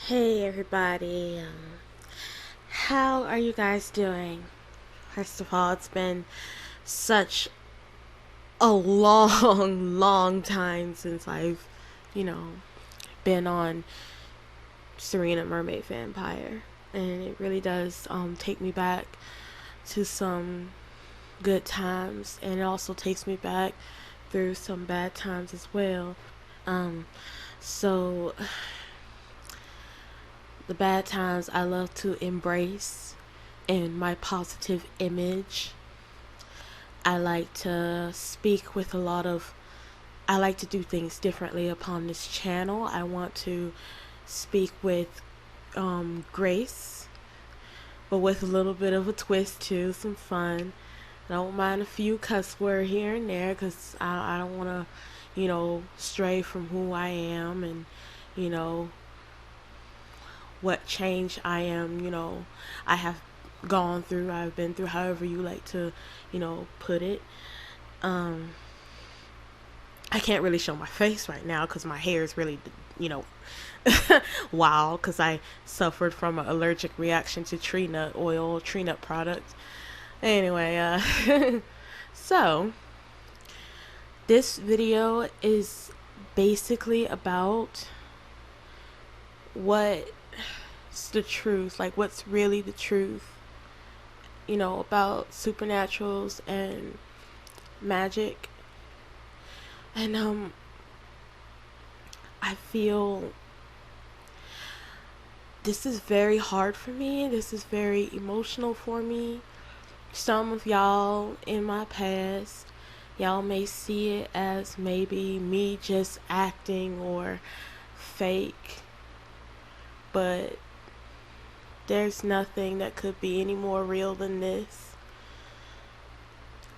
Hey everybody, how are you guys doing? First of all, it's been such a long, long time since I've, you know, been on Serena Mermaid Vampire, and it really does take me back to some good times, and it also takes me back through some bad times as well. Um, so the bad times I love to embrace in my positive image. I like to speak with a lot of, I like to do things differently upon this channel. I want to speak with grace, but with a little bit of a twist too, some fun. I don't mind a few cuss words here and there because I don't want to, stray from who I am and, you know, what change I am, I have gone through, I've been through, however you like to, put it. Um, I can't really show my face right now because my hair is really, you know, wild because I suffered from an allergic reaction to tree nut oil, tree nut products. Anyway, so this video is basically about what's the truth, like what's really the truth, about supernaturals and magic. And I feel this is very hard for me. This is very emotional for me. Some of y'all in my past, y'all may see it as maybe me just acting or fake, but there's nothing that could be any more real than this.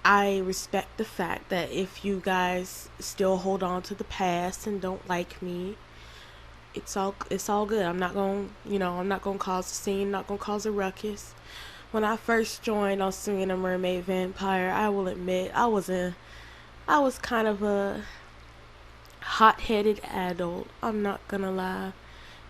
I respect the fact that if you guys still hold on to the past and don't like me, it's all good. I'm not gonna cause a scene, not gonna cause a ruckus. When I first joined on Serena Mermaid Vampire, I will admit I was kind of a hot-headed adult. I'm not gonna lie.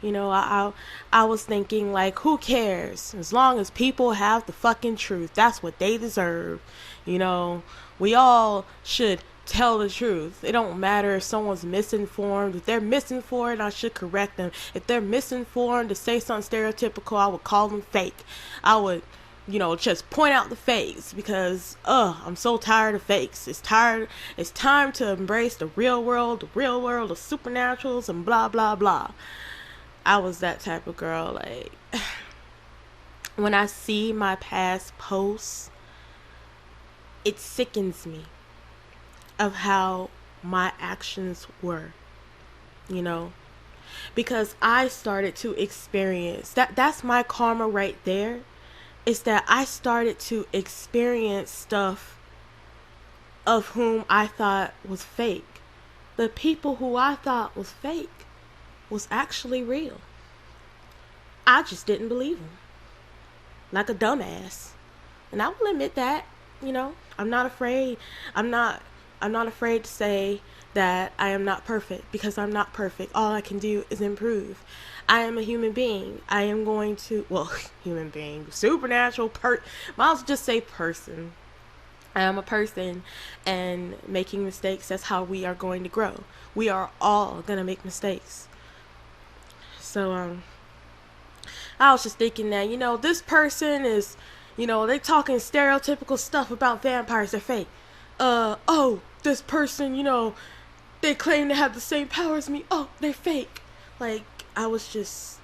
I was thinking, like, who cares? As long as people have the fucking truth, that's what they deserve. We all should tell the truth. It don't matter if someone's misinformed. If they're misinformed, I should correct them. If they're misinformed to say something stereotypical, I would call them fake. I would, just point out the fakes because, I'm so tired of fakes. It's time to embrace the real world of supernaturals and blah, blah, blah. I was that type of girl. Like, when I see my past posts, it sickens me of how my actions were, because I started to experience that's my karma right there, is that I started to experience stuff of whom I thought was fake. The people who I thought was fake was actually real. I just didn't believe them, like a dumbass. And I will admit that, I'm not afraid. I'm not afraid to say that I am not perfect, because I'm not perfect. All I can do is improve. I am a human being. I am going to, human being, supernatural might as well just say person. I am a person, and making mistakes, that's how we are going to grow. We are all gonna make mistakes. So I was just thinking that, this person is, they talking stereotypical stuff about vampires, they're fake. This person, they claim to have the same power as me. Oh, they're fake. Like, I was just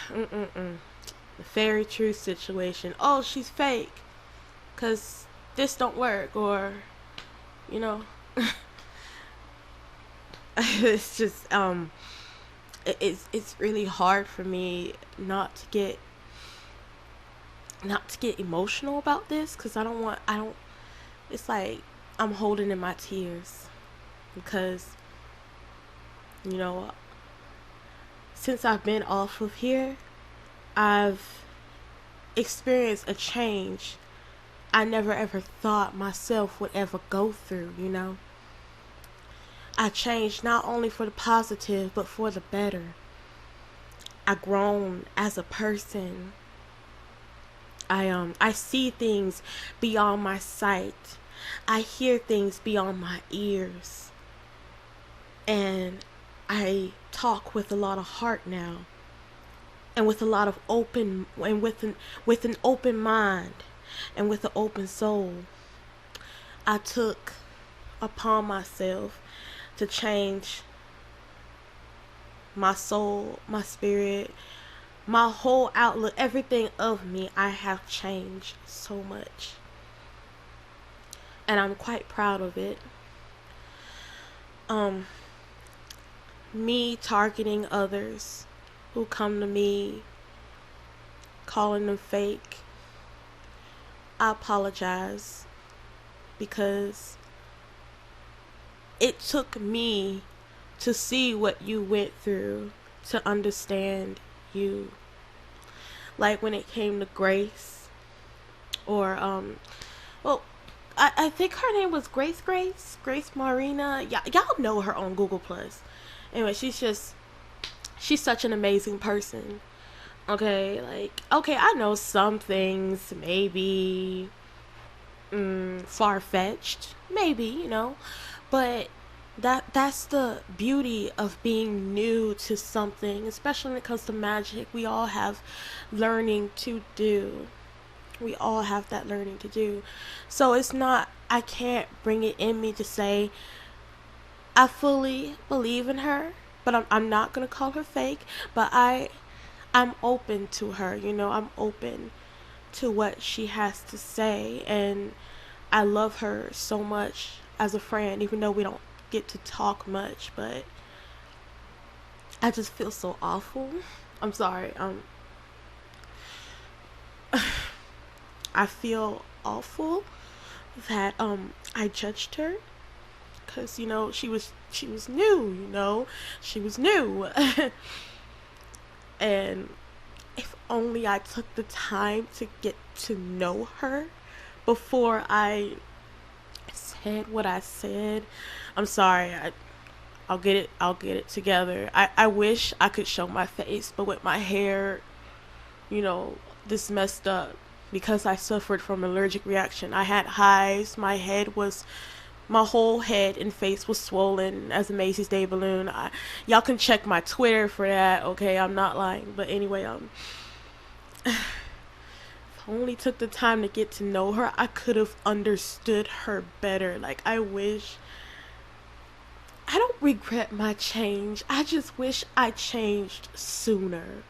the fairy truth situation. Oh, she's fake because this don't work, or it's just it's really hard for me not to get emotional about this, because it's like I'm holding in my tears, because since I've been off of here, I've experienced a change I never ever thought myself would ever go through. I changed not only for the positive, but for the better. I grown as a person. I see things beyond my sight. I hear things beyond my ears. And I talk with a lot of heart now, and with a lot of open, and with an open mind, and with an open soul. I took upon myself to change my soul, my spirit, my whole outlook, everything of me. I have changed so much, and I'm quite proud of it. Me targeting others who come to me, calling them fake, I apologize, because it took me to see what you went through to understand you. Like when it came to Grace, or well, I think her name was Grace Marina. Y'all know her on Google Plus. Anyway, she's such an amazing person. Okay, like, okay, I know some things maybe far-fetched, maybe, but that's the beauty of being new to something, especially when it comes to magic. We all have learning to do. We all have that learning to do. So it's not, I can't bring it in me to say I fully believe in her, but I'm not gonna call her fake. But I'm open to her. I'm open to what she has to say, and I love her so much as a friend, even though we don't get to talk much. But I just feel so awful. I'm sorry. I feel awful that I judged her, because she was new. She was new. And if only I took the time to get to know her before I said what I said. I'm sorry. I'll get it together. I wish I could show my face, but with my hair, this messed up, because I suffered from an allergic reaction. I had hives. My whole head and face was swollen as a Macy's Day balloon. Y'all can check my Twitter for that. Okay, I'm not lying. But anyway, if I only took the time to get to know her, I could have understood her better. Like, I don't regret my change. I just wish I changed sooner.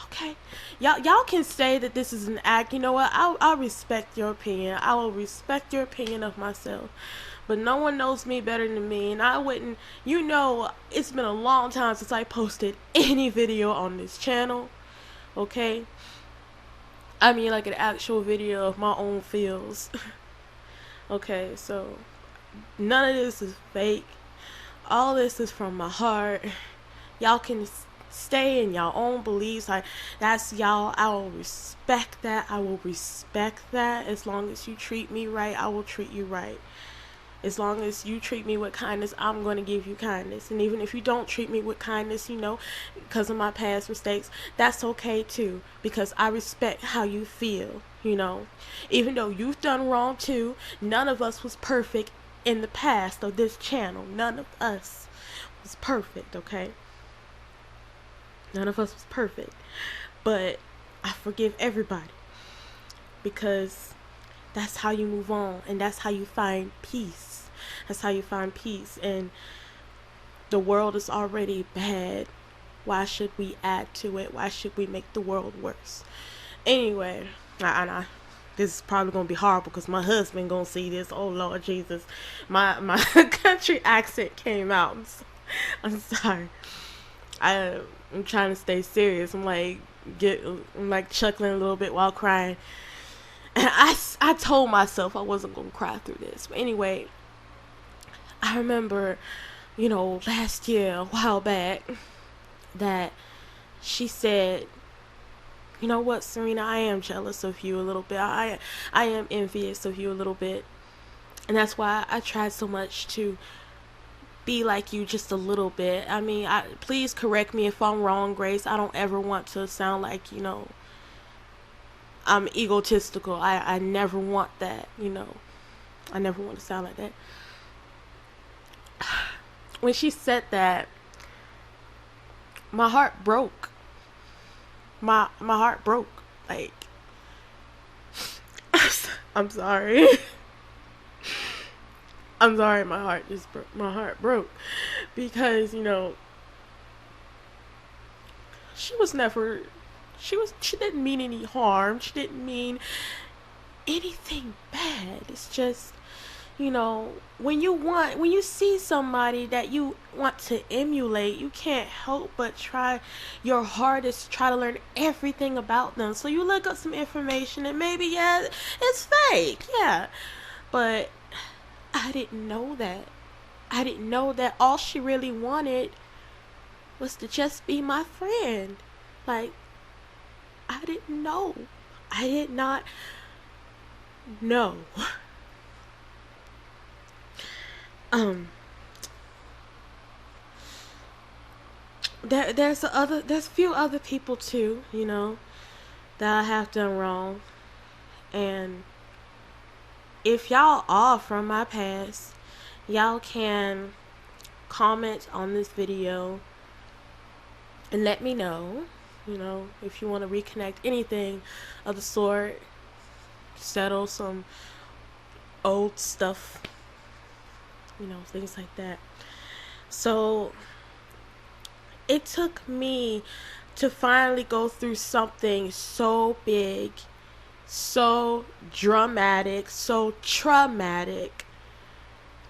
Okay, y'all can say that this is an act. You know what? I'll respect your opinion. I will respect your opinion of myself. But no one knows me better than me, and I wouldn't. It's been a long time since I posted any video on this channel. Okay, I mean, like an actual video of my own feels. Okay, so none of this is fake. All this is from my heart. Y'all can stay in your own beliefs. That's y'all. I will respect that. I will respect that. As long as you treat me right, I will treat you right. As long as you treat me with kindness, I'm going to give you kindness. And even if you don't treat me with kindness, because of my past mistakes, that's okay too, because I respect how you feel. Even though you've done wrong too, none of us was perfect in the past of this channel. None of us was perfect, okay? None of us was perfect. But I forgive everybody, because that's how you move on, and that's how you find peace. That's how you find peace. And the world is already bad. Why should we add to it? Why should we make the world worse? Anyway, this is probably gonna be horrible, because my husband gonna see this. Oh Lord Jesus, my country accent came out. I'm sorry. I'm trying to stay serious. I'm like chuckling a little bit while crying. And I told myself I wasn't gonna cry through this. But anyway, I remember, last year, a while back, that she said, "You know what, Serena, I am jealous of you a little bit. I am envious of you a little bit." And that's why I tried so much to be like you just a little bit. I mean, please correct me if I'm wrong, Grace. I don't ever want to sound like, I'm egotistical. I never want that. I never want to sound like that. When she said that, my heart broke. My heart broke. Like, I'm sorry. I'm sorry, my heart broke because, she didn't mean any harm. She didn't mean anything bad. It's just, when you see somebody that you want to emulate, you can't help but try your hardest to try to learn everything about them. So you look up some information and maybe, yeah, it's fake, yeah, but I didn't know that. I didn't know that all she really wanted was to just be my friend. Like, I didn't know. I did not know. There's a few other people too, that I have done wrong. And if y'all are from my past, y'all can comment on this video and let me know, if you want to reconnect, anything of the sort, settle some old stuff, things like that. So it took me to finally go through something so big, so dramatic, so traumatic,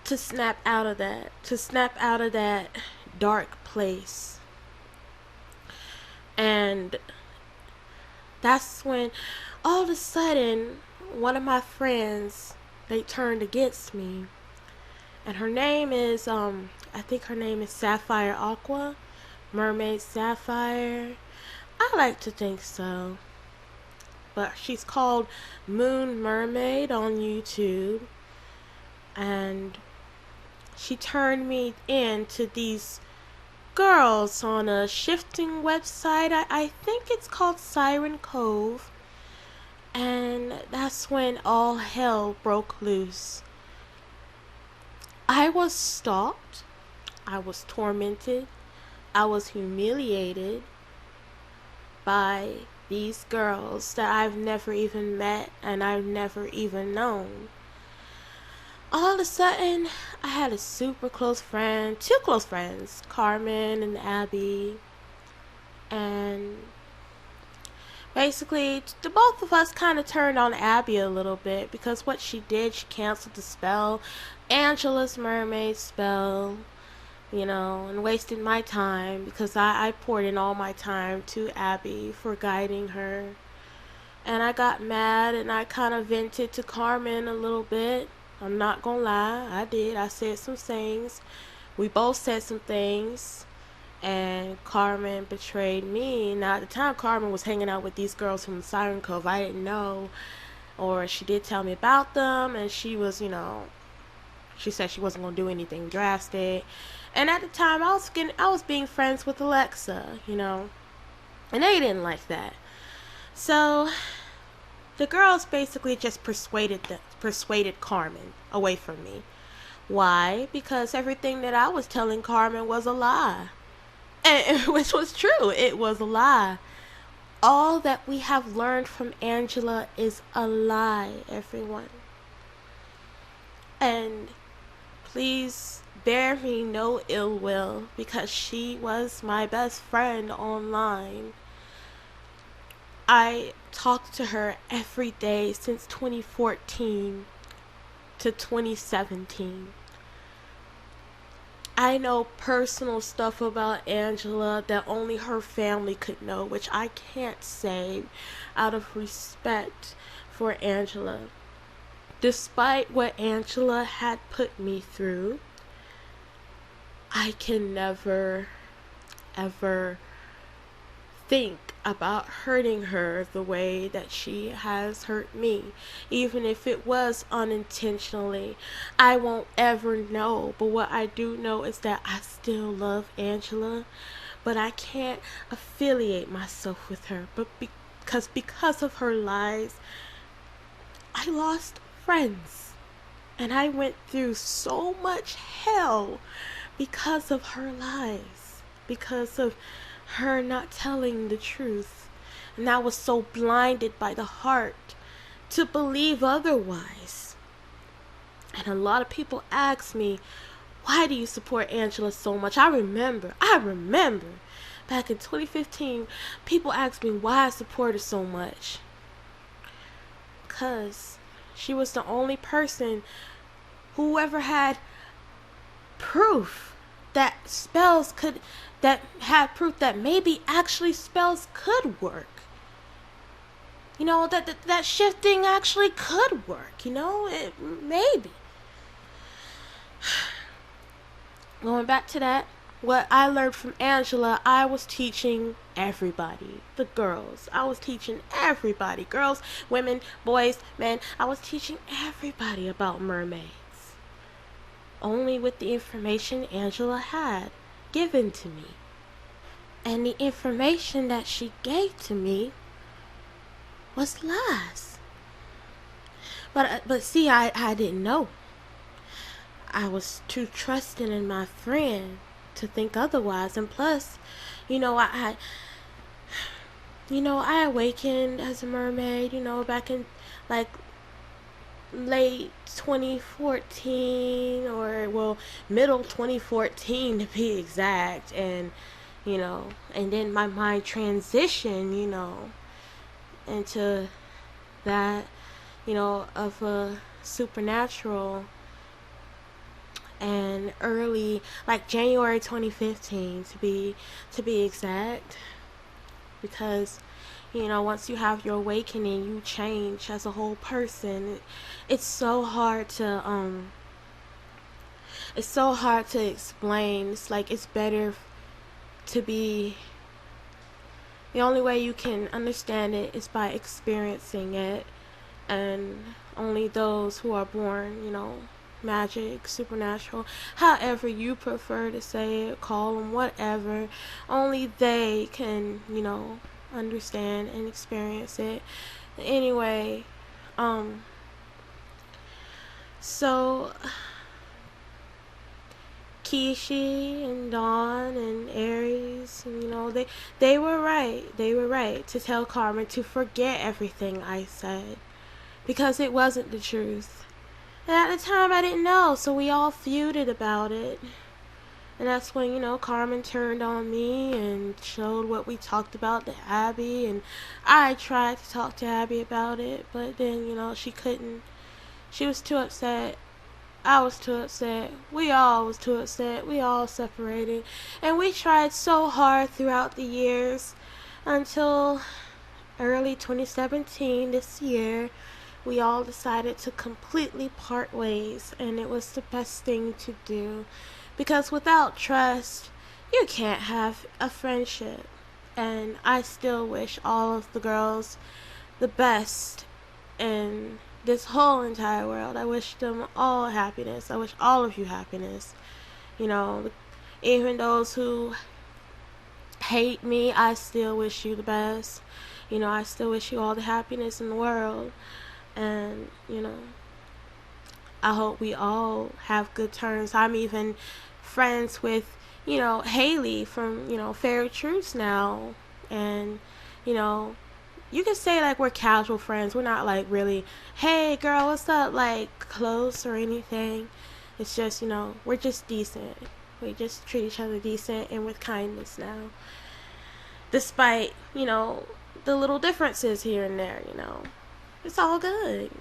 to snap out of that dark place. And that's when all of a sudden one of my friends, they turned against me. And her name is I think her name is Sapphire Aqua, Mermaid Sapphire. I like to think so. But she's called Moon Mermaid on YouTube. And she turned me into these girls on a shifting website. I think it's called Siren Cove. And that's when all hell broke loose. I was stalked. I was tormented. I was humiliated by these girls that I've never even met and I've never even known. All of a sudden, I had a super close friend, two close friends, Carmen and Abby, and basically the both of us kind of turned on Abby a little bit because what she did, she canceled the spell, Angela's mermaid spell, and wasted my time because I poured in all my time to Abby for guiding her. And I got mad and I kind of vented to Carmen a little bit. I'm not gonna lie, I did. I said some things. We both said some things. And Carmen betrayed me. Now, at the time, Carmen was hanging out with these girls from Siren Cove. I didn't know. Or she did tell me about them. And she was, she said she wasn't gonna do anything drastic. And at the time, I was being friends with Alexa, and they didn't like that. So the girls basically just persuaded Carmen away from me. Why? Because everything that I was telling Carmen was a lie, and which was true. It was a lie. All that we have learned from Angela is a lie, everyone. And please bear me no ill will, because she was my best friend online. I talked to her every day since 2014 to 2017. I know personal stuff about Angela that only her family could know, which I can't say out of respect for Angela. Despite what Angela had put me through, I can never, ever think about hurting her the way that she has hurt me, even if it was unintentionally. I won't ever know, but what I do know is that I still love Angela, but I can't affiliate myself with her. But because of her lies, I lost friends, and I went through so much hell because of her lies, because of her not telling the truth. And I was so blinded by the heart to believe otherwise. And a lot of people ask me, why do you support Angela so much? I remember back in 2015, people asked me why I support her so much. Because she was the only person who ever had proof that had proof that maybe actually spells could work. You know, that shifting actually could work, you know, maybe. Going back to that, what I learned from Angela, I was teaching everybody, the girls. I was teaching everybody, girls, women, boys, men. I was teaching everybody about mermaids. Only with the information Angela had given to me. And the information that she gave to me was lies. But see, I didn't know. I was too trusting in my friend to think otherwise. And plus, I awakened as a mermaid, back in like late 2014, or middle 2014 to be exact. And and then my mind transitioned, into that, of a supernatural, and early, like January 2015 to be exact, because once you have your awakening, you change as a whole person. It's so hard to explain. It's like, it's better to be, the only way you can understand it is by experiencing it. And only those who are born, magic, supernatural, however you prefer to say it, call them whatever, only they can, understand and experience it. Anyway, so Kishi and Dawn and Aries, they were right to tell Carmen to forget everything I said, because it wasn't the truth. And at the time I didn't know, so we all feuded about it. And that's when, Carmen turned on me and showed what we talked about to Abby. And I tried to talk to Abby about it, but then, she couldn't. She was too upset. I was too upset. We all was too upset. We all separated. And we tried so hard throughout the years until early 2017, this year, we all decided to completely part ways, and it was the best thing to do, because without trust, you can't have a friendship. And I still wish all of the girls the best in this whole entire world. I wish them all happiness. I wish all of you happiness. Even those who hate me, I still wish you the best. I still wish you all the happiness in the world. And, I hope we all have good terms. I'm even friends with, Haley from, Fairy Truths now. And, you can say like we're casual friends. We're not like really, hey girl, what's up, like close or anything. It's just, we're just decent. We just treat each other decent and with kindness now. Despite, the little differences here and there, It's all good.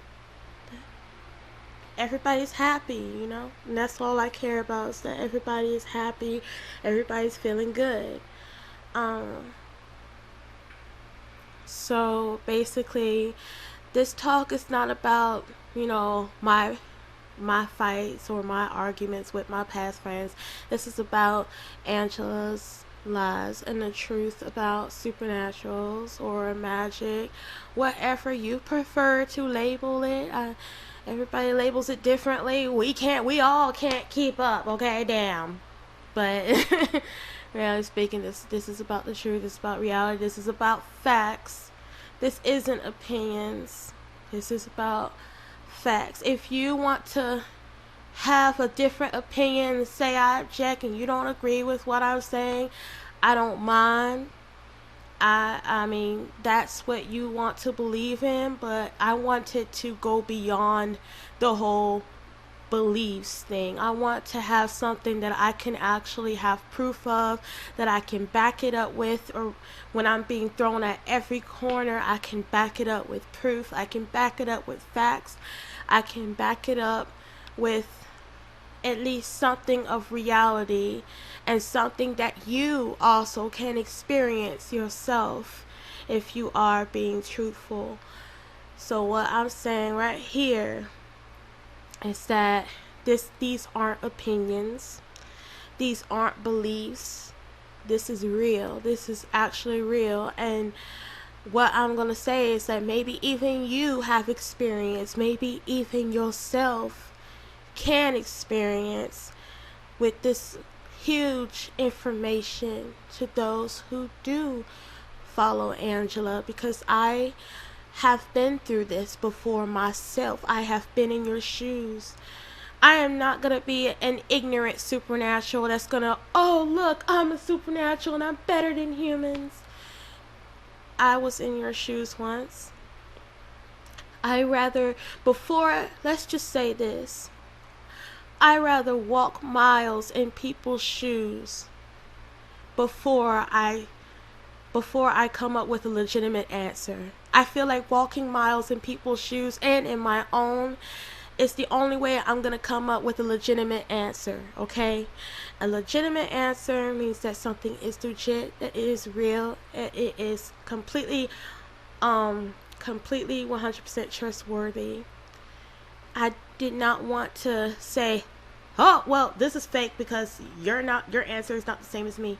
Everybody's happy, and that's all I care about, is that everybody is happy, everybody's feeling good. So basically, this talk is not about, my fights or my arguments with my past friends. This is about Angela's lies and the truth about supernaturals or magic, whatever you prefer to label it. Everybody labels it differently. We all can't keep up, okay? Damn. But reality speaking, this is about the truth. This is about reality. This is about facts. This isn't opinions. This is about facts. If you want to have a different opinion, say I object and you don't agree with what I'm saying, I don't mind. I mean, that's what you want to believe in, but I wanted to go beyond the whole beliefs thing. I want to have something that I can actually have proof of, that I can back it up with, or when I'm being thrown at every corner, I can back it up with proof. I can back it up with facts. I can back it up with at least something of reality and something that you also can experience yourself if you are being truthful. So what I'm saying right here is that these aren't opinions. These aren't beliefs. This is real. This is actually real. And what I'm going to say is that maybe even you have experience, maybe even yourself can experience with this huge information to those who do follow Angela, because I have been through this before myself. I have been in your shoes. I am not going to be an ignorant supernatural that's going to, oh look, I'm a supernatural and I'm better than humans. I was in your shoes once. Let's just say this, I rather walk miles in people's shoes before I come up with a legitimate answer. I feel like walking miles in people's shoes and in my own is the only way I'm going to come up with a legitimate answer, okay? A legitimate answer means that something is legit, that it is real, it is completely 100% trustworthy. I did not want to say, oh, well, this is fake because your answer is not the same as me.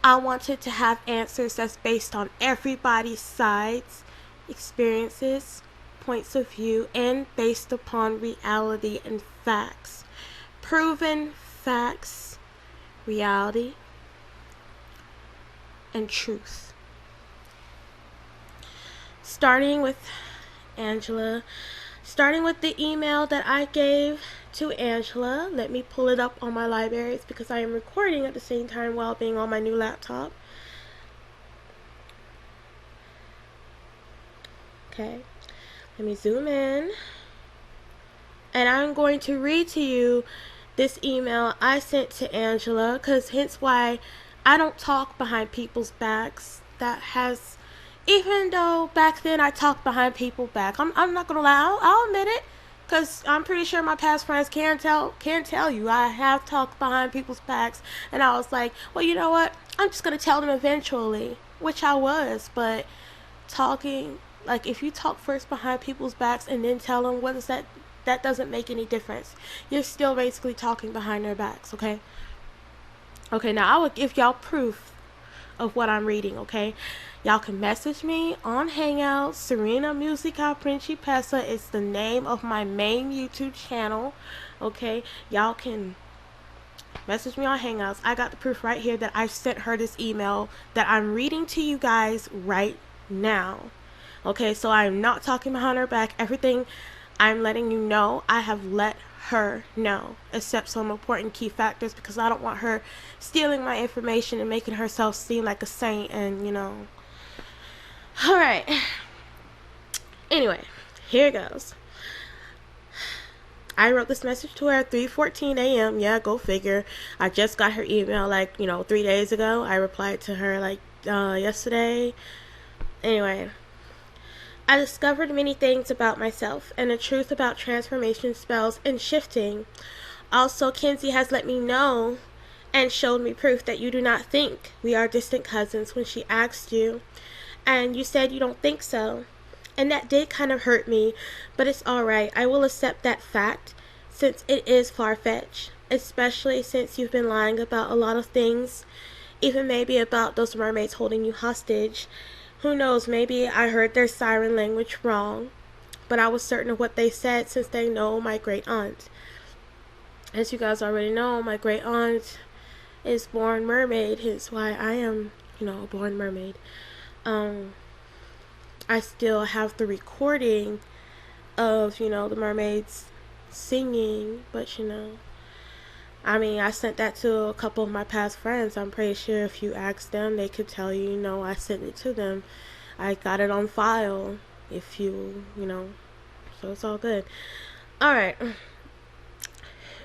I wanted to have answers that's based on everybody's sides, experiences, points of view, and based upon reality and facts. Proven facts, reality, and truth. Starting with Angela. Starting with the email that I gave to Angela. Let me pull it up on my libraries because I am recording at the same time while being on my new laptop. Okay, let me zoom in. And I'm going to read to you this email I sent to Angela, because hence why I don't talk behind people's backs. Even though back then I talked behind people's back, I'm not gonna lie, I'll admit it, because I'm pretty sure my past friends can tell you I have talked behind people's backs, and I was like, well, you know what, I'm just gonna tell them eventually, which I was. But talking, like, if you talk first behind people's backs and then tell them, what is that? That doesn't make any difference. You're still basically talking behind their backs, okay? Okay, now I will give y'all proof of what I'm reading, okay? Y'all can message me on Hangouts. Serena Musica Principessa is the name of my main YouTube channel, okay? Y'all can message me on Hangouts. I got the proof right here that I sent her this email that I'm reading to you guys right now, okay? So I'm not talking behind her back. Everything I'm letting you know, I have let her know, except some important key factors, because I don't want her stealing my information and making herself seem like a saint, and you know. Alright, anyway, here it goes. I wrote this message to her at 3:14 a.m. Yeah, go figure. I just got her email like, 3 days ago. I replied to her like yesterday. Anyway, I discovered many things about myself and the truth about transformation spells and shifting. Also, Kenzie has let me know and showed me proof that you do not think we are distant cousins when she asked you. And you said you don't think so. And that did kind of hurt me, but it's alright. I will accept that fact, since it is far-fetched, especially since you've been lying about a lot of things even maybe about those mermaids holding you hostage. Who knows, maybe I heard their siren language wrong, but I was certain of what they said since they know my great aunt. As you guys already know, my great aunt is born mermaid, hence why I am, a born mermaid. I still have the recording of, the mermaids singing, but I sent that to a couple of my past friends. I'm pretty sure if you asked them, they could tell you, I sent it to them. I got it on file, if you, so it's all good. Alright.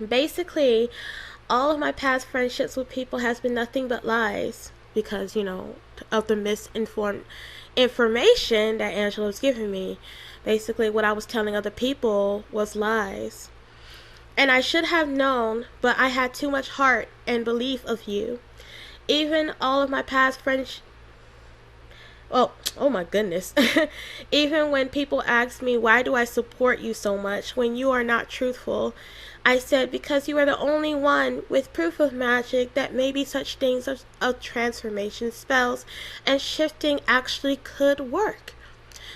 Basically, all of my past friendships with people has been nothing but lies because, of the misinformed information that Angela was giving me. Basically, what I was telling other people was lies. And I should have known, but I had too much heart and belief of you. Even all of my past friends... Oh my goodness. Even when people ask me, why do I support you so much when you are not truthful? I said, because you are the only one with proof of magic that maybe such things as transformation spells and shifting actually could work.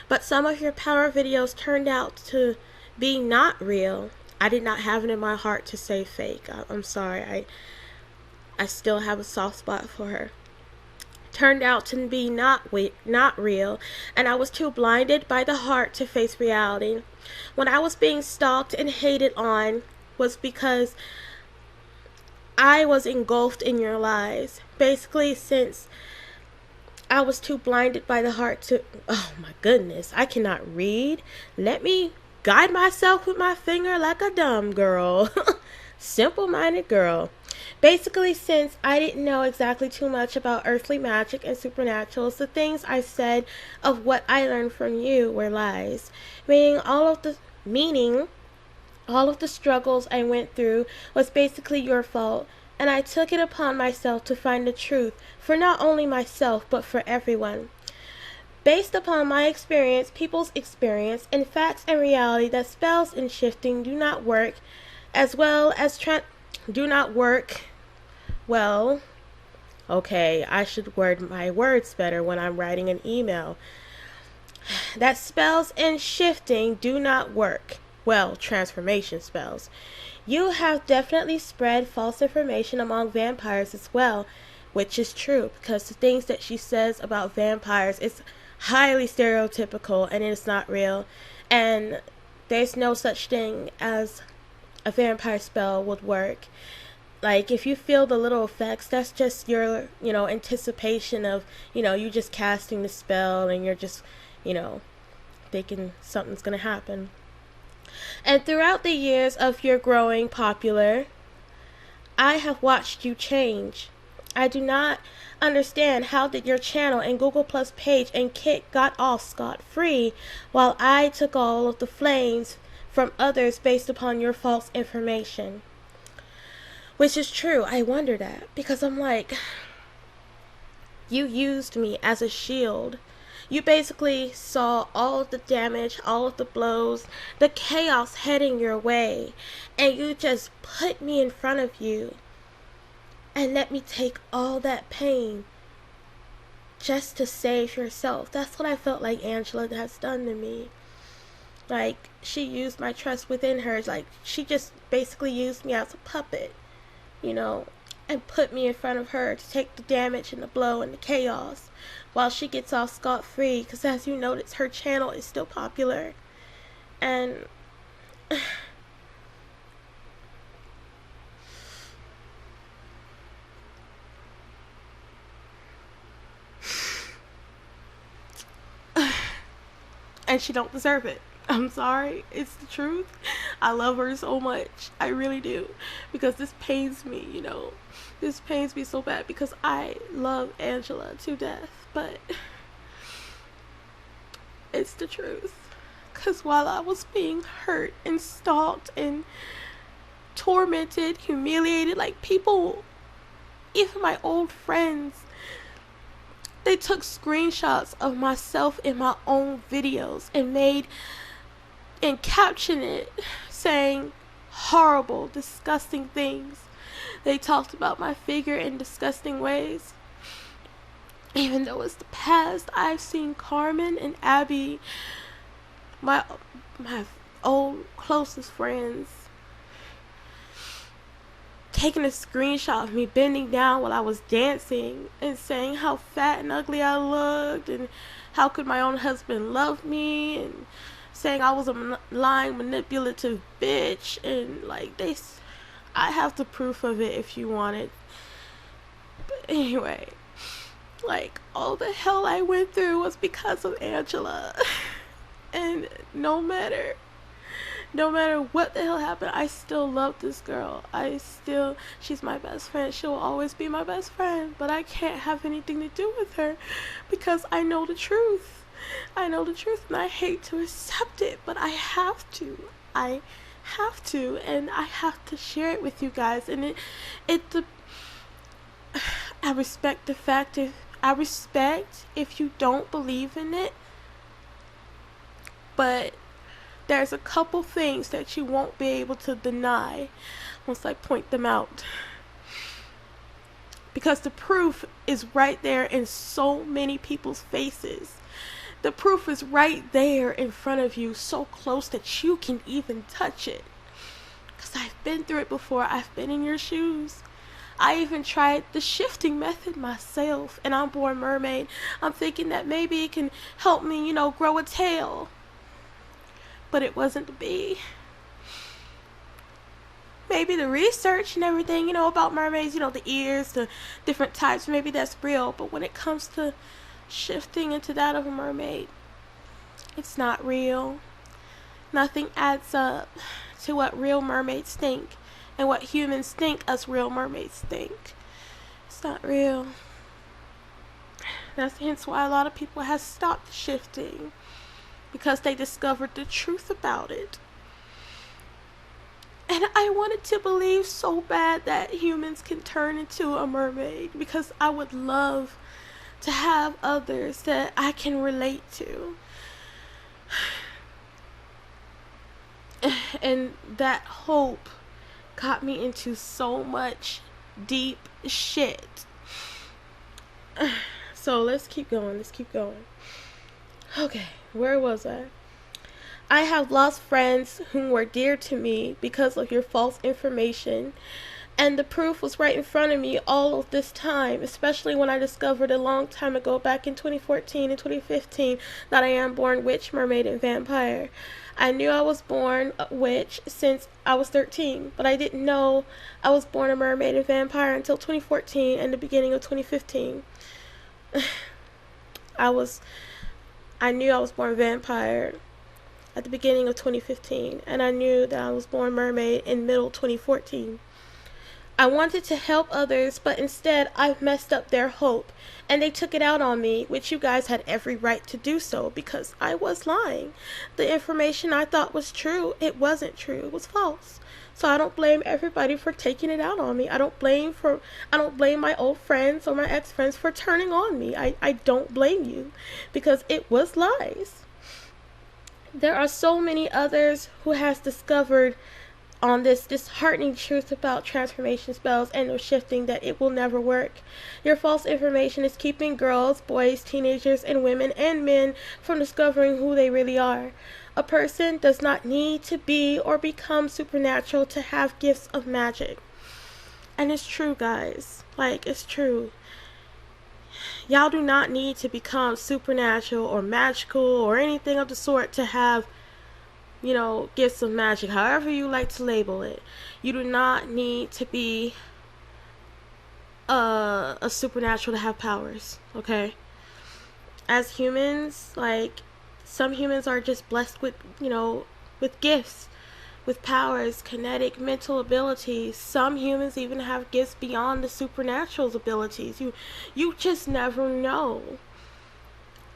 But some of your power videos turned out to be not real. I did not have it in my heart to say fake. I'm sorry. I still have a soft spot for her. Turned out to be not real, and I was too blinded by the heart to face reality. When I was being stalked and hated on was because I was engulfed in your lies. Basically, since I was too blinded by the heart to... Oh my goodness, I cannot read. Let me guide myself with my finger like a dumb girl. Simple-minded girl. Basically, since I didn't know exactly too much about earthly magic and supernaturals, the things I said of what I learned from you were lies. Meaning all of the struggles I went through was basically your fault, and I took it upon myself to find the truth for not only myself but for everyone. Based upon my experience, people's experience, and facts and reality that spells and shifting do not work as well as well. Okay, I should word my words better when I'm writing an email. That spells and shifting do not work. Well, transformation spells. You have definitely spread false information among vampires as well, which is true because the things that she says about vampires is highly stereotypical and it's not real. And there's no such thing as a vampire spell would work. Like, if you feel the little effects, that's just your, anticipation of, you just casting the spell and you're just, thinking something's going to happen. And throughout the years of your growing popular, I have watched you change. I do not understand how did your channel and Google Plus page and Kit got off scot-free while I took all of the flames from others based upon your false information. Which is true. I wonder that because I'm like, you used me as a shield. You basically saw all of the damage, all of the blows, the chaos heading your way, and you just put me in front of you and let me take all that pain just to save yourself. That's what I felt like Angela has done to me. Like, she used my trust within her. Like, she just basically used me as a puppet, and put me in front of her to take the damage and the blow and the chaos while she gets off scot-free because, as you notice, her channel is still popular. And and she don't deserve it. I'm sorry, it's the truth. I love her so much. I really do. Because this pains me, This pains me so bad because I love Angela to death. But it's the truth. Because while I was being hurt and stalked and tormented, humiliated, like people, even my old friends, they took screenshots of myself in my own videos and captioned it saying horrible, disgusting things. They talked about my figure in disgusting ways. even though it's the past, I've seen Carmen and Abby, my old closest friends, taking a screenshot of me bending down while I was dancing and saying how fat and ugly I looked and how could my own husband love me, and saying I was a lying, manipulative bitch. And like, I have the proof of it if you want it. But anyway, like, all the hell I went through was because of Angela. And no matter what the hell happened, I still love this girl. She's my best friend. She'll always be my best friend. But I can't have anything to do with her because I know the truth. I know the truth, and I hate to accept it, but I have to. I have to, and I have to share it with you guys. And I respect the fact if you don't believe in it, but there's a couple things that you won't be able to deny once I point them out. Because the proof is right there in so many people's faces. The proof is right there in front of you, so close that you can even touch it. Because I've been through it before. I've been in your shoes. I even tried the shifting method myself, and I'm born mermaid. I'm thinking that maybe it can help me, grow a tail. But it wasn't to be. Maybe the research and everything, about mermaids, the ears, the different types, maybe that's real. But when it comes to shifting into that of a mermaid, it's not real. Nothing adds up to what real mermaids think and what humans think us real mermaids think. It's not real. That's hence why a lot of people have stopped shifting, because they discovered the truth about it. And I wanted to believe so bad that humans can turn into a mermaid, because I would love to have others that I can relate to. And that hope got me into so much deep shit. So let's keep going. Okay, where was I? I have lost friends who were dear to me because of your false information. And the proof was right in front of me all of this time, especially when I discovered a long time ago, back in 2014 and 2015, that I am born witch, mermaid, and vampire. I knew I was born a witch since I was 13, but I didn't know I was born a mermaid and vampire until 2014 and the beginning of 2015. I knew I was born vampire at the beginning of 2015, and I knew that I was born mermaid in middle 2014. I wanted to help others, but instead I messed up their hope, and they took it out on me, which you guys had every right to do so, because I was lying. The information I thought was true, it wasn't true, it was false. So I don't blame everybody for taking it out on me. I don't blame my old friends or my ex-friends for turning on me. I don't blame you, because it was lies. There are so many others who has discovered on this disheartening truth about transformation spells and no shifting, that it will never work. Your false information is keeping girls, boys, teenagers, and women and men from discovering who they really are. A person does not need to be or become supernatural to have gifts of magic. And it's true, guys. Like, it's true. Y'all do not need to become supernatural or magical or anything of the sort to have, gifts of magic, however you like to label it. You do not need to be a supernatural to have powers, okay? As humans, like, some humans are just blessed with, with gifts, with powers, kinetic, mental abilities. Some humans even have gifts beyond the supernatural's abilities. You just never know.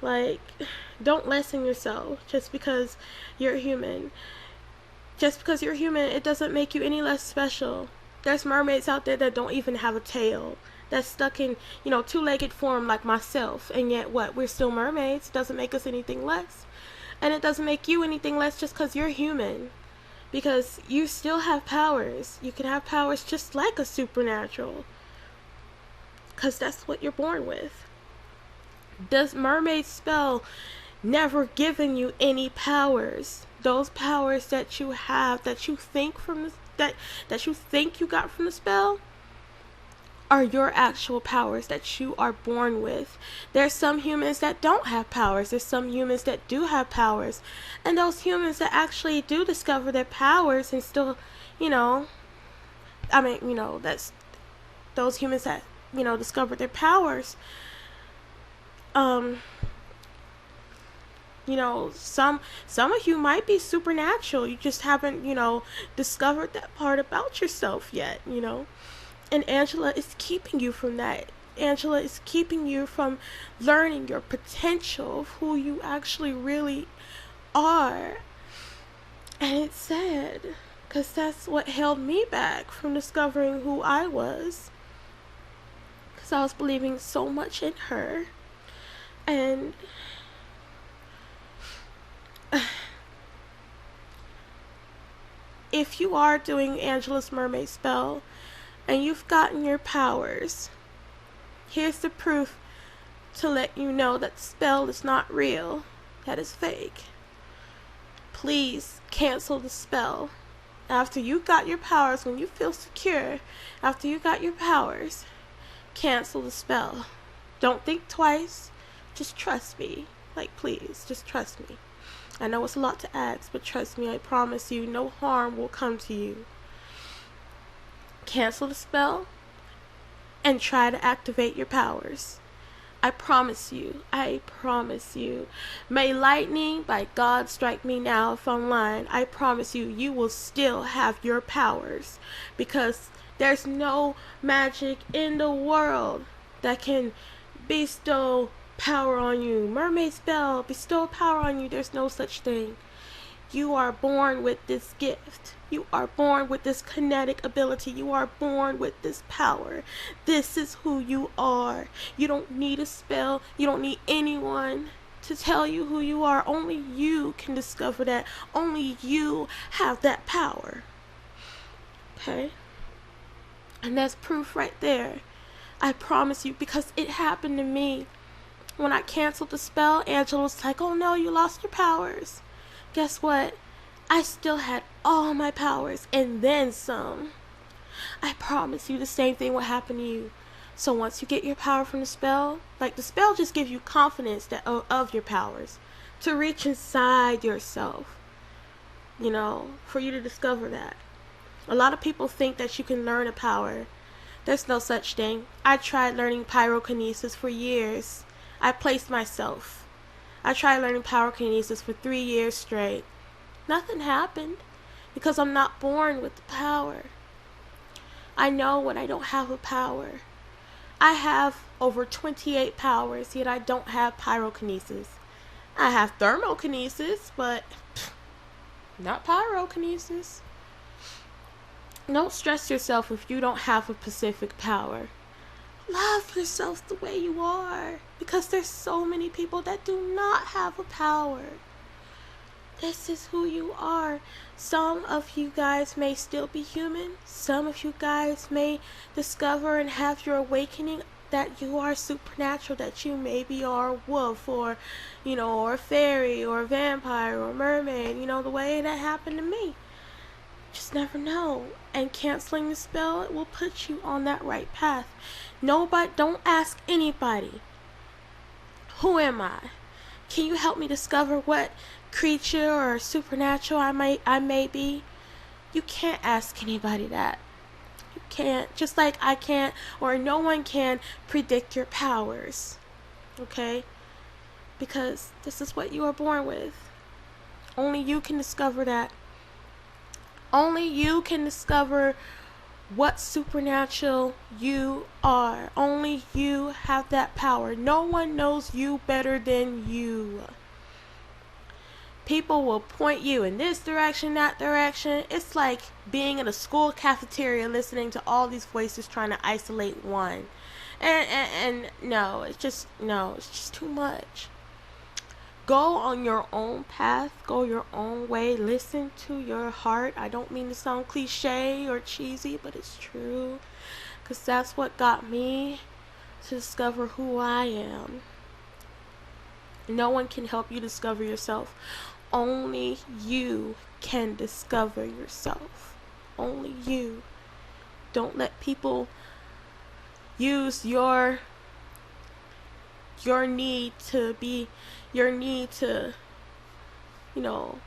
Like, don't lessen yourself just because you're human. Just because you're human, it doesn't make you any less special. There's mermaids out there that don't even have a tail, that's stuck in, two-legged form like myself, and yet what? We're still mermaids. It doesn't make us anything less. And it doesn't make you anything less just because you're human. Because you still have powers. You can have powers just like a supernatural. Because that's what you're born with. This mermaid spell never given you any powers. Those powers that you have, that you think that you think you got from the spell, are your actual powers that you are born with. There's some humans that don't have powers. There's some humans that do have powers. And those humans that actually do discover their powers and still, that's those humans that, discover their powers. Some of you might be supernatural. You just haven't, discovered that part about yourself yet, And Angela is keeping you from that. Angela is keeping you from learning your potential of who you actually really are. And it's sad, because that's what held me back from discovering who I was. Because I was believing so much in her. And if you are doing Angela's mermaid spell and you've gotten your powers, here's the proof to let you know that the spell is not real, that is fake. Please cancel the spell. After you got your powers, when you feel secure, after you got your powers, cancel the spell. Don't think twice. Just trust me. Please, just trust me. I know it's a lot to ask, but trust me, I promise you, no harm will come to you. Cancel the spell and try to activate your powers. I promise you. May lightning by God strike me now if I'm lying. I promise you, you will still have your powers, because there's no magic in the world that can bestow power on you. Mermaid spell, bestow power on you. There's no such thing. You are born with this gift. You are born with this kinetic ability. You are born with this power. This is who you are. You don't need a spell. You don't need anyone to tell you who you are. Only you can discover that. Only you have that power. Okay? And that's proof right there. I promise you, because it happened to me. When I canceled the spell, Angela was like, "Oh no, you lost your powers." Guess what? I still had all my powers and then some. I promise you the same thing will happen to you. So once you get your power from the spell, the spell just gives you confidence of your powers to reach inside yourself, for you to discover that. A lot of people think that you can learn a power. There's no such thing. I tried learning pyrokinesis for years. I placed myself. I tried learning pyrokinesis for 3 years straight. Nothing happened, because I'm not born with the power. I know when I don't have a power. I have over 28 powers, yet I don't have pyrokinesis. I have thermokinesis, but not pyrokinesis. Don't stress yourself if you don't have a specific power. Love yourself the way you are, because there's so many people that do not have a power. This is who you are. Some of you guys may still be human. Some of you guys may discover and have your awakening that you are supernatural, that you maybe are a wolf or a fairy or a vampire or a mermaid, the way that happened to me. Just never know. And canceling the spell, it will put you on that right path. Don't ask anybody, "Who am I? Can you help me discover what creature or supernatural I may be?" You can't ask anybody that. You can't. Just like I can't, or no one can predict your powers. Okay? Because this is what you are born with. Only you can discover that. Only you can discover what supernatural you are. Only you have that power. No one knows you better than you. People will point you in this direction, that direction. It's like being in a school cafeteria listening to all these voices trying to isolate one. And no, it's just too much. Go on your own path. Go your own way. Listen to your heart. I don't mean to sound cliche or cheesy, but it's true. Because that's what got me to discover who I am. No one can help you discover yourself. Only you can discover yourself. Only you. Don't let people use your need to be your need to, you know,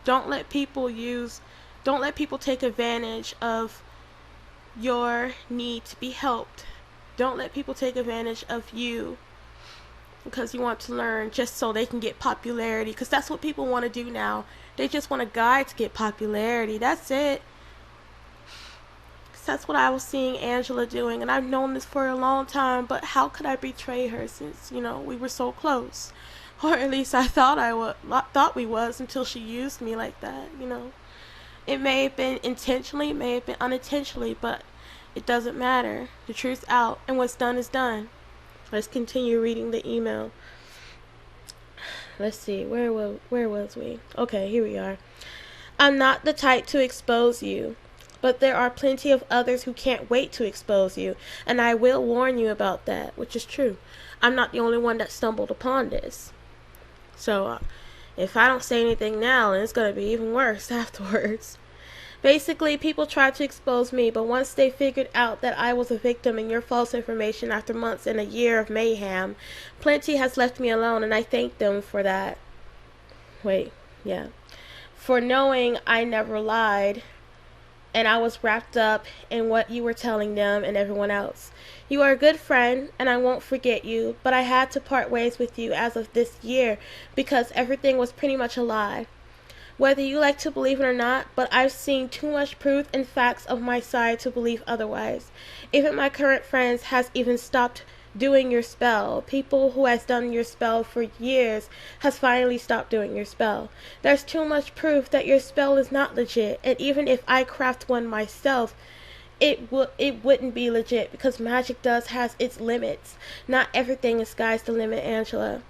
don't let people take advantage of your need to be helped. Don't let people take advantage of you because you want to learn just so they can get popularity, because that's what people want to do now. They just want a guy to get popularity. That's it. That's what I was seeing Angela doing, and I've known this for a long time, but how could I betray her since, we were so close? Or at least I thought we was, until she used me like that. It may have been intentionally, it may have been unintentionally, but it doesn't matter. The truth's out, and what's done is done. Let's continue reading the email. Let's see, where was we? Okay, here we are. I'm not the type to expose you, but there are plenty of others who can't wait to expose you, and I will warn you about that, which is true. I'm not the only one that stumbled upon this. So, if I don't say anything now, then it's going to be even worse afterwards. Basically, people tried to expose me, but once they figured out that I was a victim in your false information after months and a year of mayhem, plenty has left me alone, and I thank them for that. For knowing I never lied, and I was wrapped up in what you were telling them and everyone else. You are a good friend, and I won't forget you, but I had to part ways with you as of this year because everything was pretty much a lie. Whether you like to believe it or not, but I've seen too much proof and facts of my side to believe otherwise. Even my current friends has even stopped doing your spell. People who has done your spell for years has finally stopped doing your spell. There's too much proof that your spell is not legit, and even if I craft one myself, it wouldn't be legit because magic has its limits. Not everything is sky's the limit, Angela.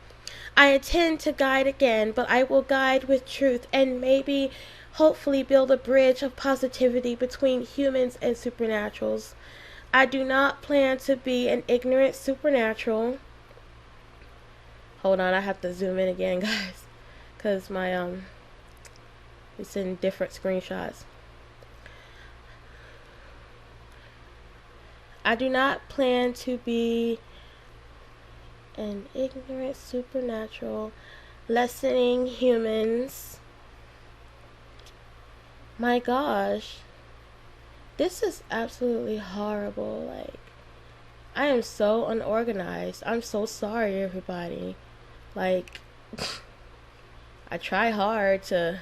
I intend to guide again, but I will guide with truth and maybe, hopefully, build a bridge of positivity between humans and supernaturals. I do not plan to be an ignorant supernatural. Hold on, I have to zoom in again, guys, because my it's in different screenshots. I do not plan to be an ignorant supernatural lessening humans. My gosh, this is absolutely horrible. I am so unorganized. I'm so sorry, everybody. I try hard to.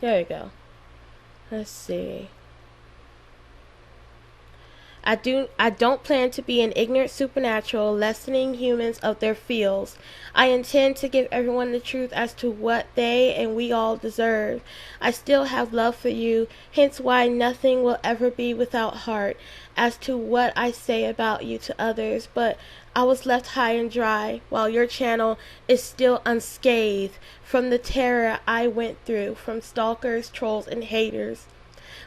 There we go. Let's see. I don't plan to be an ignorant supernatural lessening humans of their feels. I intend to give everyone the truth as to what they and we all deserve. I still have love for you, hence why nothing will ever be without heart as to what I say about you to others, but I was left high and dry while your channel is still unscathed from the terror I went through from stalkers, trolls, and haters.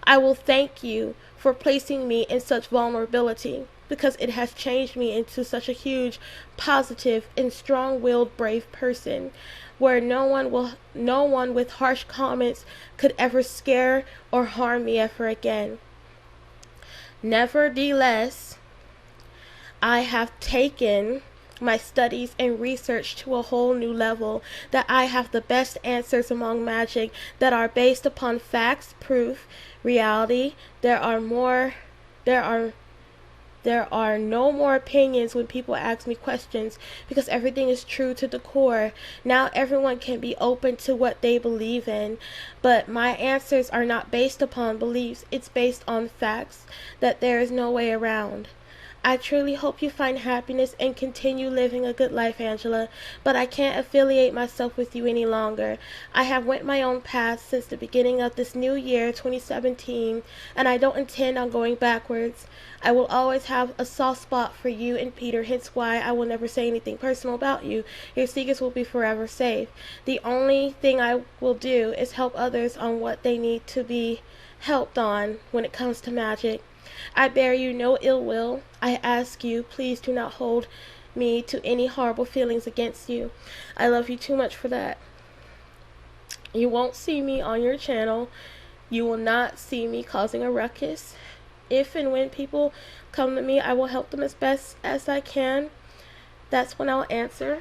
I will thank you for placing me in such vulnerability because it has changed me into such a huge, positive, and strong-willed, brave person where no one with harsh comments could ever scare or harm me ever again. Nevertheless, I have taken my studies and research to a whole new level, that I have the best answers among magic that are based upon facts, proof, reality. There are no more opinions when people ask me questions because everything is true to the core. Now everyone can be open to what they believe in, but my answers are not based upon beliefs. It's based on facts that there is no way around. I truly hope you find happiness and continue living a good life, Angela, but I can't affiliate myself with you any longer. I have went my own path since the beginning of this new year, 2017, and I don't intend on going backwards. I will always have a soft spot for you and Peter, hence why I will never say anything personal about you. Your secrets will be forever safe. The only thing I will do is help others on what they need to be helped on when it comes to magic. I bear you no ill will. I ask you, please do not hold me to any horrible feelings against you. I love you too much for that. You won't see me on your channel. You will not see me causing a ruckus. If and when people come to me, I will help them as best as I can. That's when I'll answer.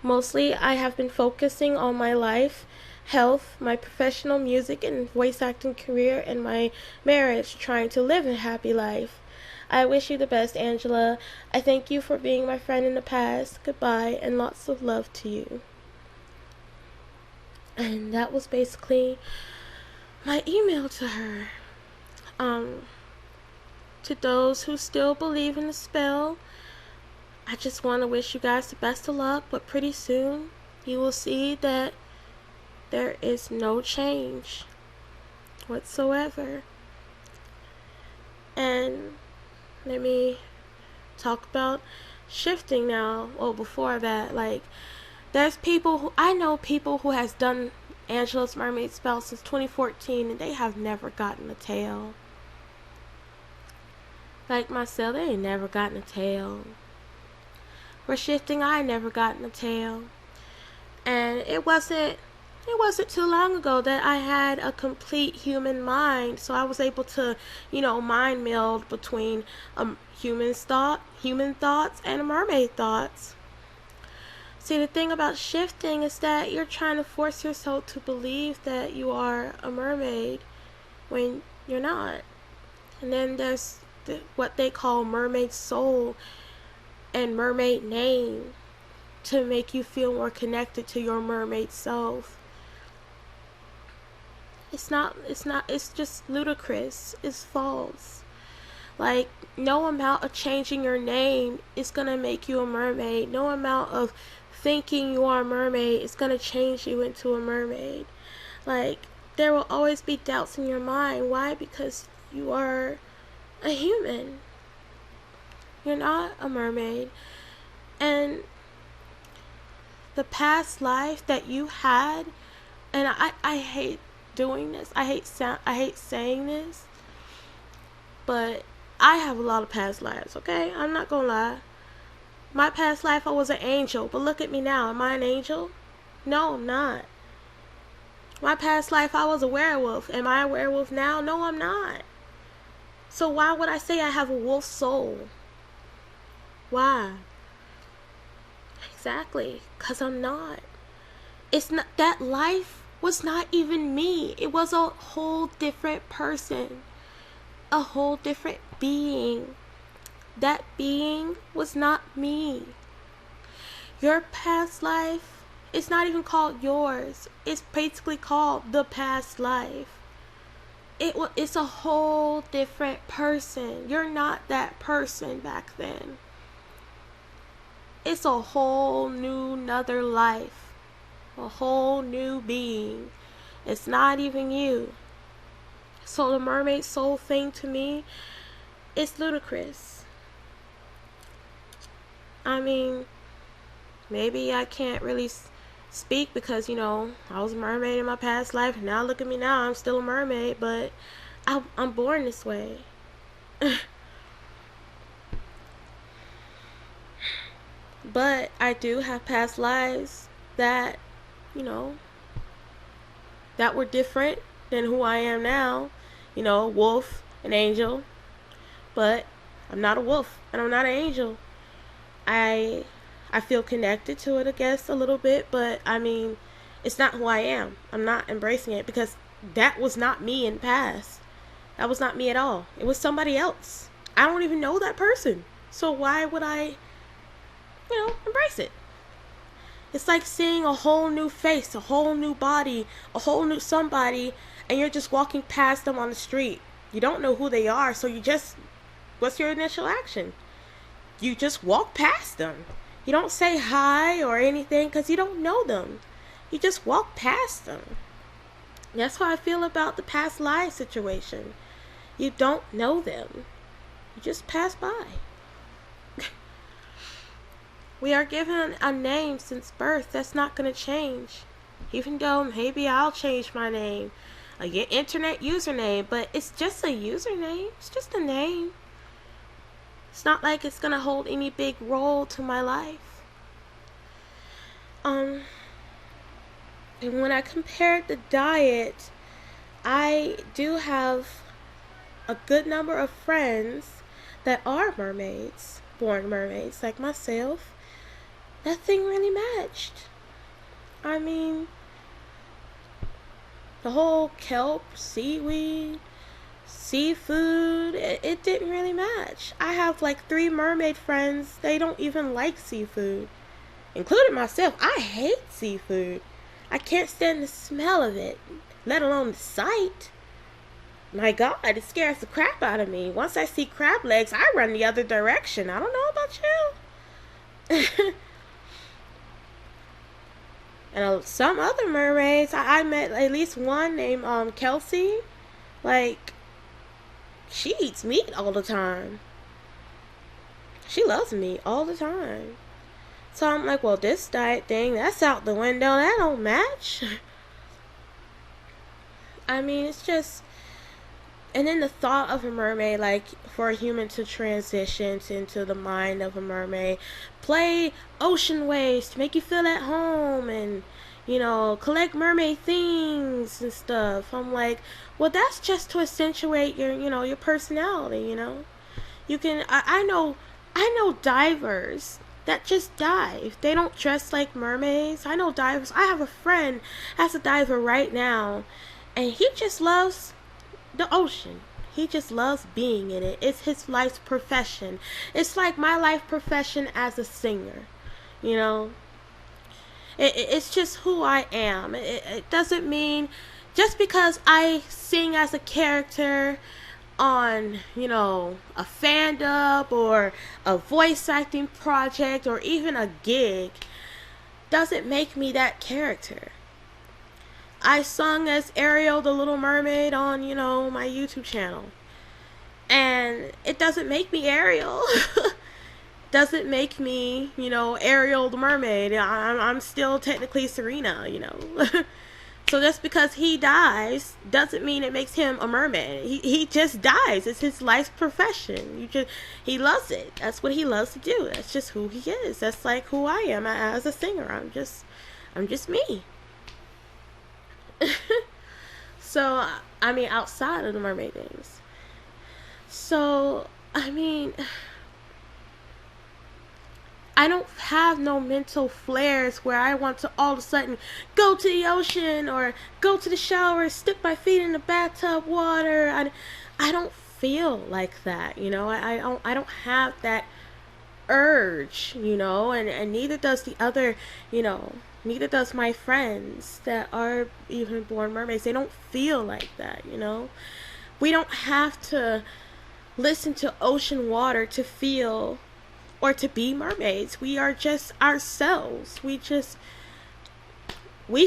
Mostly, I have been focusing on my life, health, my professional music and voice acting career, and my marriage, trying to live a happy life. I wish you the best, Angela. I thank you for being my friend in the past. Goodbye, and lots of love to you. And that was basically my email to her. To those who still believe in the spell, I just want to wish you guys the best of luck, but pretty soon you will see that there is no change whatsoever. And let me talk about shifting now. Well, before that, like, there's people who, I know people who has done Angela's mermaid spell since 2014 and they have never gotten a tail. Like myself, they ain't never gotten a tail. For shifting, I never gotten a tail. And it wasn't too long ago that I had a complete human mind, so I was able to, mind meld between human thoughts and mermaid thoughts. See, the thing about shifting is that you're trying to force yourself to believe that you are a mermaid when you're not. And then there's what they call mermaid soul and mermaid name to make you feel more connected to your mermaid self. It's just ludicrous. It's false. Like, no amount of changing your name is gonna make you a mermaid. No amount of thinking you are a mermaid is gonna change you into a mermaid. Like, there will always be doubts in your mind. Why? Because you are a human. You're not a mermaid. And the past life that you had, and I hate doing this. I hate saying this, but I have a lot of past lives, okay? I'm not gonna lie. My past life, I was an angel, but look at me now. Am I an angel? No, I'm not. My past life, I was a werewolf. Am I a werewolf now? No, I'm not. So why would I say I have a wolf soul? Why? Exactly, because I'm not. It's not, that life was not even me. It was a whole different person. A whole different being. That being was not me. Your past life is not even called yours. It's basically called the past life. It's a whole different person. You're not that person back then. It's a whole new another life. A whole new being. It's not even you. So the mermaid soul thing to me, it's ludicrous. I mean, maybe I can't really speak because, I was a mermaid in my past life. Now look at me now, I'm still a mermaid, but I'm born this way. But I do have past lives that, that were different than who I am now. A wolf, an angel. But I'm not a wolf and I'm not an angel. I feel connected to it, I guess, a little bit, but I mean, it's not who I am. I'm not embracing it because that was not me in the past. That was not me at all. It was somebody else. I don't even know that person. So why would I, embrace it? It's like seeing a whole new face, a whole new body, a whole new somebody, and you're just walking past them on the street. You don't know who they are, so what's your initial action? You just walk past them. You don't say hi or anything because you don't know them. You just walk past them. That's how I feel about the past life situation. You don't know them. You just pass by. We are given a name since birth. That's not going to change. Even though maybe I'll change my name. I get internet username, but it's just a username. It's just a name. It's not like it's gonna hold any big role to my life. And when I compared the diet, I do have a good number of friends that are mermaids, born mermaids like myself. Nothing really matched. I mean, the whole kelp, seaweed, seafood, it didn't really match. I have like 3 mermaid friends, they don't even like seafood, including myself. I hate seafood. I can't stand the smell of it, let alone the sight. My God, it scares the crap out of me. Once I see crab legs, I run the other direction. I don't know about you. And some other mermaids, I met at least one named Kelsey. Like, she eats meat all the time. She loves meat all the time. So I'm like, well, this diet thing, that's out the window. That don't match. I mean, it's just... And then the thought of a mermaid, like, for a human to transition into the mind of a mermaid, play ocean waves to make you feel at home, and, you know, collect mermaid things and stuff. I'm like, well, that's just to accentuate your, you know, your personality, you know. You can, I know divers that just dive. They don't dress like mermaids. I know divers. I have a friend that's a diver right now, and he just loves the ocean. He just loves being in it. It's his life's profession. It's like my life profession as a singer, you know. It's just who I am. It doesn't mean just because I sing as a character on, you know, a fan dub or a voice acting project or even a gig doesn't make me that character. I sung as Ariel the Little Mermaid on, you know, my YouTube channel. And it doesn't make me Ariel. Doesn't make me, you know, Ariel the Mermaid. I'm still technically Serena, you know. So just because he dies doesn't mean it makes him a mermaid. He just dies. It's his life's profession. He loves it. That's what he loves to do. That's just who he is. That's like who I am as a singer. I'm just me. So, I mean, outside of the mermaid things. So, I mean, I don't have no mental flares where I want to all of a sudden go to the ocean or go to the shower, stick my feet in the bathtub water. I don't feel like that, you know. I don't have that urge, you know, and neither does the other, you know, neither does my friends that are even born mermaids. They don't feel like that, you know. We don't have to listen to ocean water to feel or to be mermaids. We are just ourselves. We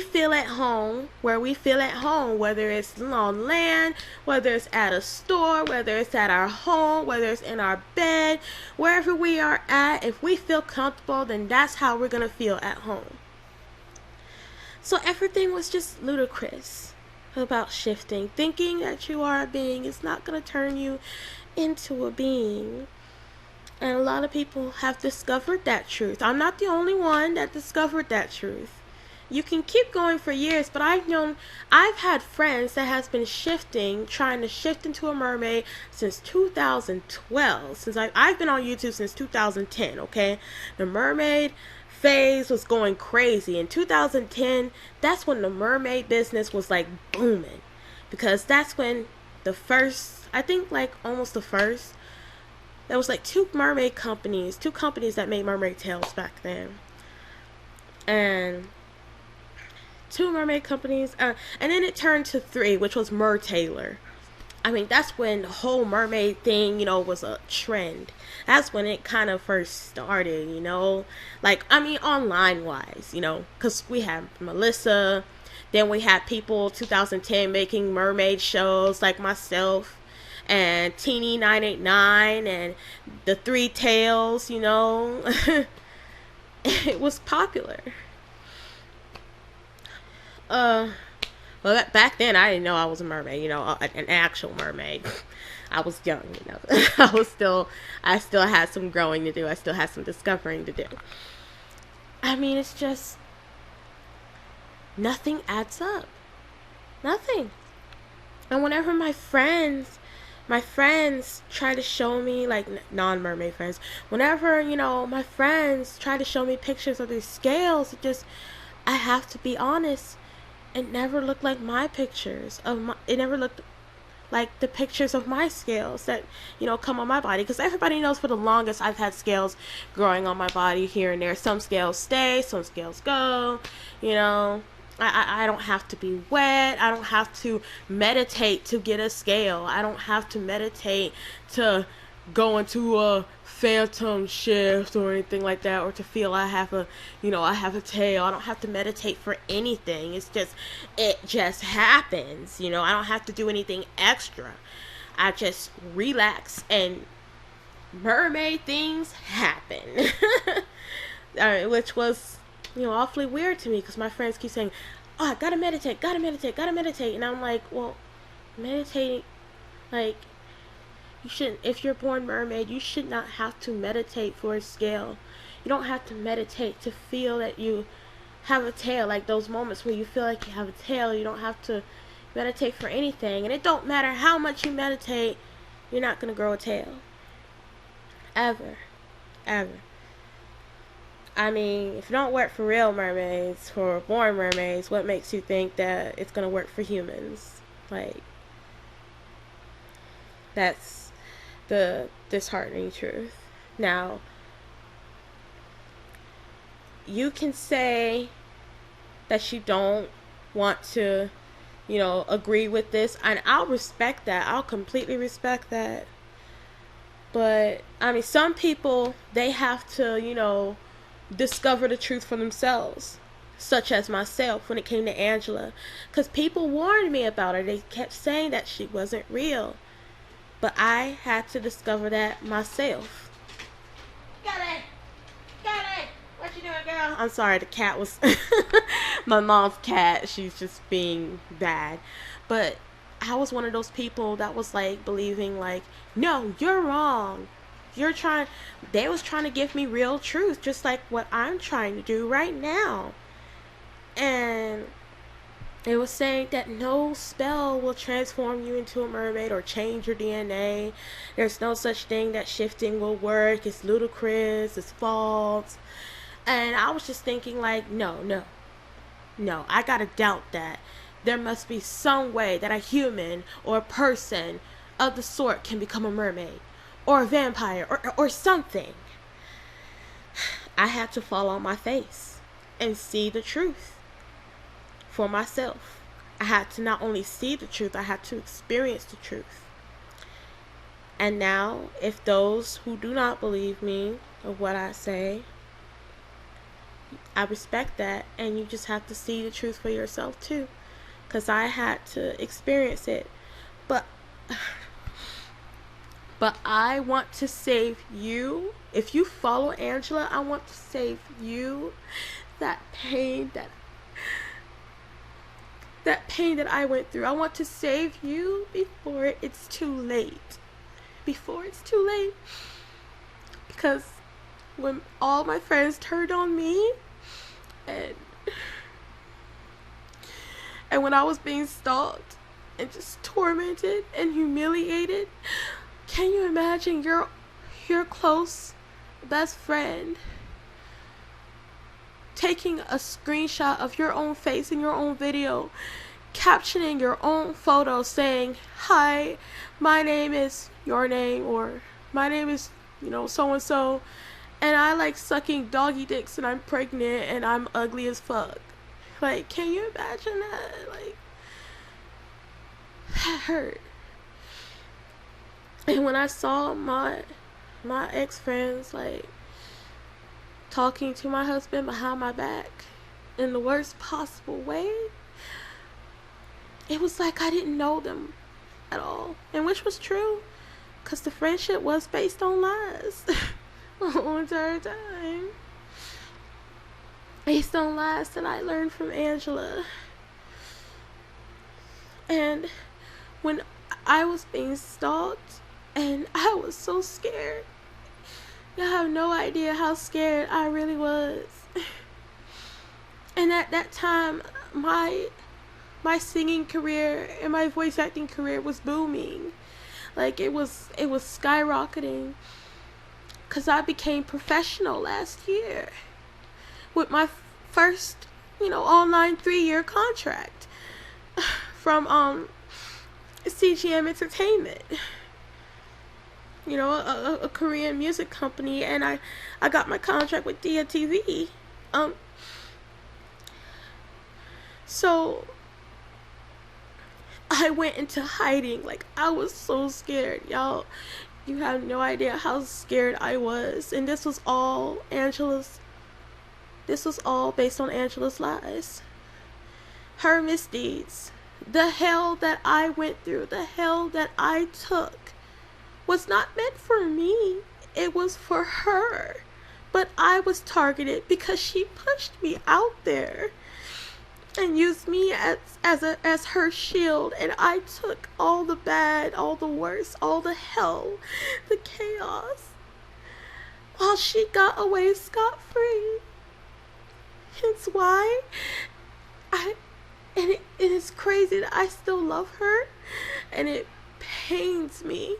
feel at home where we feel at home, whether it's on land, whether it's at a store, whether it's at our home, whether it's in our bed, wherever we are at. If we feel comfortable, then that's how we're going to feel at home. So everything was just ludicrous about shifting. Thinking that you are a being is not going to turn you into a being. And a lot of people have discovered that truth. I'm not the only one that discovered that truth. You can keep going for years, but I've had friends that has been trying to shift into a mermaid since 2012. Since I've been on YouTube since 2010, okay? The mermaid phase was going crazy. In 2010, that's when the mermaid business was like booming. Because that's when the first, I think like almost the first, there was like two companies that made mermaid tails back then. And two mermaid companies, and then it turned to 3, which was Mertailor. I mean, that's when the whole mermaid thing, you know, was a trend. That's when it kind of first started, you know, like, I mean, online wise, you know, because we had Melissa, then we had people 2010 making mermaid shows like myself and Teeny 989 and the 3 Tails, you know. It was popular. Well, back then I didn't know I was a mermaid, you know, an actual mermaid. I was young, you know. I still had some growing to do. I still had some discovering to do. I mean, it's just nothing adds up. Nothing. And whenever my friends try to show me, like, non-mermaid friends, whenever, you know, my friends try to show me pictures of these scales, I have to be honest, it never looked like my pictures of my, it never looked like the pictures of my scales that, you know, come on my body. Because everybody knows for the longest I've had scales growing on my body here and there. Some scales stay, some scales go, you know. I don't have to be wet. I don't have to meditate to get a scale. I don't have to meditate to go into a phantom shift or anything like that, or to feel I have a tail. I don't have to meditate for anything. It just happens, you know. I don't have to do anything extra. I just relax and mermaid things happen. Which was, you know, awfully weird to me, because my friends keep saying, oh, gotta meditate, and I'm like, well, meditating, like, you shouldn't, if you're born mermaid, you should not have to meditate for a scale. You don't have to meditate to feel that you have a tail. Like those moments when you feel like you have a tail, you don't have to meditate for anything, and it don't matter how much you meditate, you're not gonna grow a tail, ever. I mean, if it don't work for real mermaids, for born mermaids, what makes you think that it's gonna work for humans? Like, that's the disheartening truth. Now, you can say that you don't want to, you know, agree with this, and I'll respect that. I'll completely respect that. But, I mean, some people, they have to, you know, discover the truth for themselves, such as myself when it came to Angela, because people warned me about her. They kept saying that she wasn't real, but I had to discover that myself. Got it. What you doing, girl? I'm sorry, the cat was my mom's cat. She's just being bad. But I was one of those people that was like believing, like, no, you're wrong. They was trying to give me real truth, just like what I'm trying to do right now. And it was saying that no spell will transform you into a mermaid or change your DNA. There's no such thing that shifting will work. It's ludicrous. It's false. And I was just thinking, like, no, I gotta doubt that. There must be some way that a human or a person of the sort can become a mermaid, or a vampire, or something. I had to fall on my face and see the truth for myself. I had to not only see the truth, I had to experience the truth. And now, if those who do not believe me of what I say, I respect that, and you just have to see the truth for yourself too, because I had to experience it. But I want to save you. If you follow Angela, I want to save you that pain that I went through. I want to save you before it's too late. Because when all my friends turned on me, and when I was being stalked and just tormented and humiliated, can you imagine your close best friend taking a screenshot of your own face in your own video, captioning your own photo saying, hi, my name is your name, or my name is, you know, so and so, and I like sucking doggy dicks and I'm pregnant and I'm ugly as fuck? Like, can you imagine that? Like, that hurt. And when I saw my ex-friends, like, talking to my husband behind my back in the worst possible way, it was like I didn't know them at all. And which was true, because the friendship was based on lies the whole entire time. Based on lies that I learned from Angela. And when I was being stalked, and I was so scared. You have no idea how scared I really was. And at that time, my singing career and my voice acting career was booming. Like it was skyrocketing, because I became professional last year with my first, online 3-year contract from CGM Entertainment, a Korean music company, and I got my contract with Dia TV. So I went into hiding. Like, I was so scared, y'all. You have no idea how scared I was. And this was all based on Angela's lies. Her misdeeds. The hell that I went through, the hell that I took, was not meant for me. It was for her. But I was targeted because she pushed me out there and used me as her shield, and I took all the bad, all the worst, all the hell, the chaos, while she got away scot-free. Hence why it is crazy that I still love her, and it pains me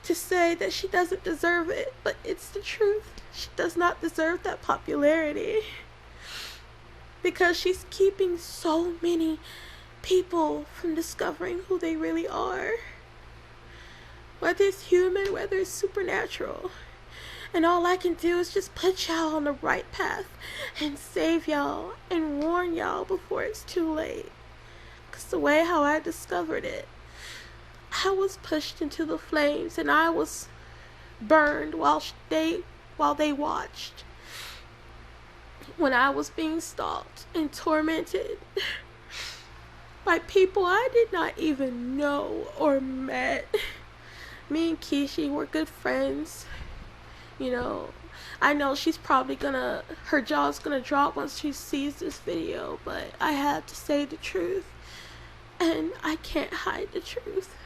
to say that she doesn't deserve it, but it's the truth. She does not deserve that popularity, because she's keeping so many people from discovering who they really are. Whether it's human, whether it's supernatural. And all I can do is just put y'all on the right path and save y'all and warn y'all before it's too late. Because the way how I discovered it, I was pushed into the flames and I was burned while they watched. When I was being stalked and tormented by people I did not even know or met. Me and Kishi were good friends. I know she's probably her jaw's gonna drop once she sees this video, but I had to say the truth, and I can't hide the truth.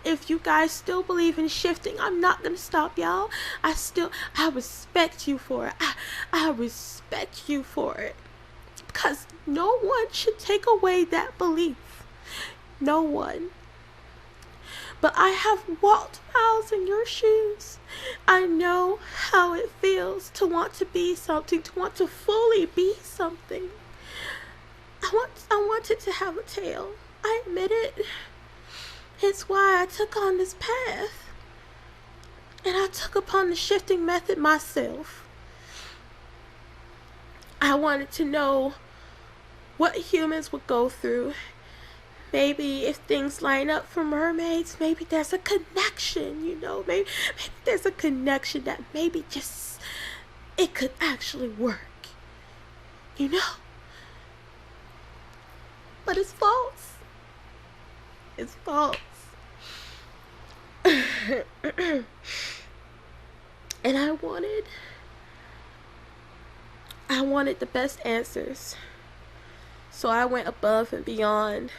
If you guys still believe in shifting, I'm not gonna stop y'all. I respect you for it. I respect you for it. Because no one should take away that belief. No one. But I have walked miles in your shoes. I know how it feels to want to be something, to want to fully be something. I wanted to have a tail. I admit it. It's why I took on this path. And I took upon the shifting method myself. I wanted to know what humans would go through. Maybe if things line up for mermaids, maybe there's a connection, maybe there's a connection that maybe just, it could actually work, But it's false. It's false. And I wanted the best answers. So I went above and beyond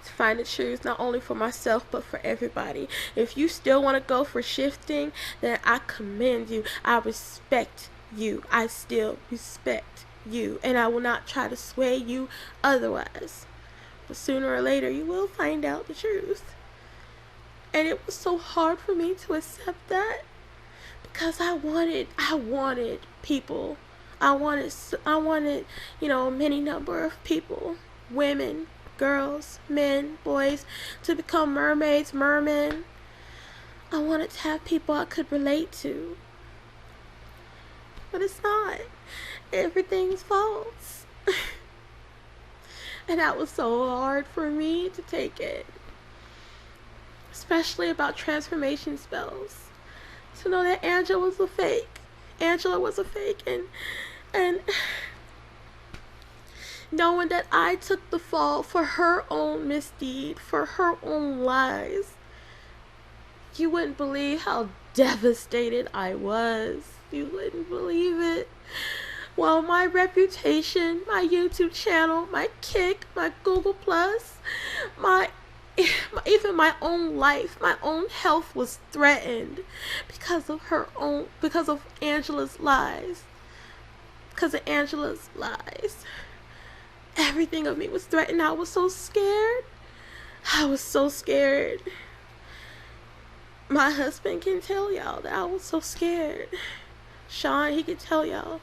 to find the truth, not only for myself, but for everybody. If you still want to go for shifting, then I commend you. I respect you. I still respect you. And I will not try to sway you otherwise. But sooner or later, you will find out the truth. And it was so hard for me to accept that, because I wanted people. I wanted, many number of people, women, girls, men, boys, to become mermaids, mermen. I wanted to have people I could relate to. But it's not. Everything's false. And that was so hard for me to take it. Especially about transformation spells. To know that Angela was a fake. And knowing that I took the fall for her own misdeed, for her own lies. You wouldn't believe how devastated I was. You wouldn't believe it. Well, my reputation, my YouTube channel, my Kick, my Google Plus, my even my own life, my own health was threatened because of Angela's lies. Because of Angela's lies. Everything of me was threatened. I was so scared. I was so scared. My husband can tell y'all that I was so scared. Sean, he can tell y'all.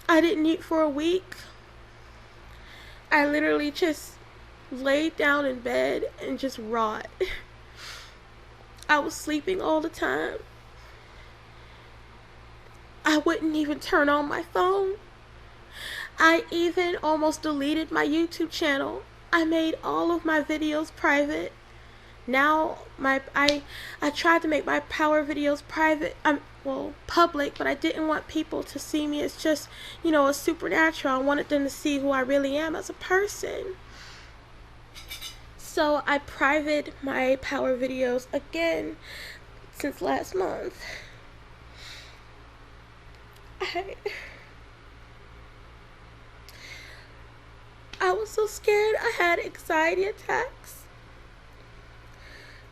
I didn't eat for a week. I literally just laid down in bed and just rot. I was sleeping all the time. I wouldn't even turn on my phone. I even almost deleted my YouTube channel. I made all of my videos private. Now I tried to make my power videos private, public, but I didn't want people to see me as just, a supernatural. I wanted them to see who I really am as a person. So I privated my power videos again since last month. I was so scared. I had anxiety attacks.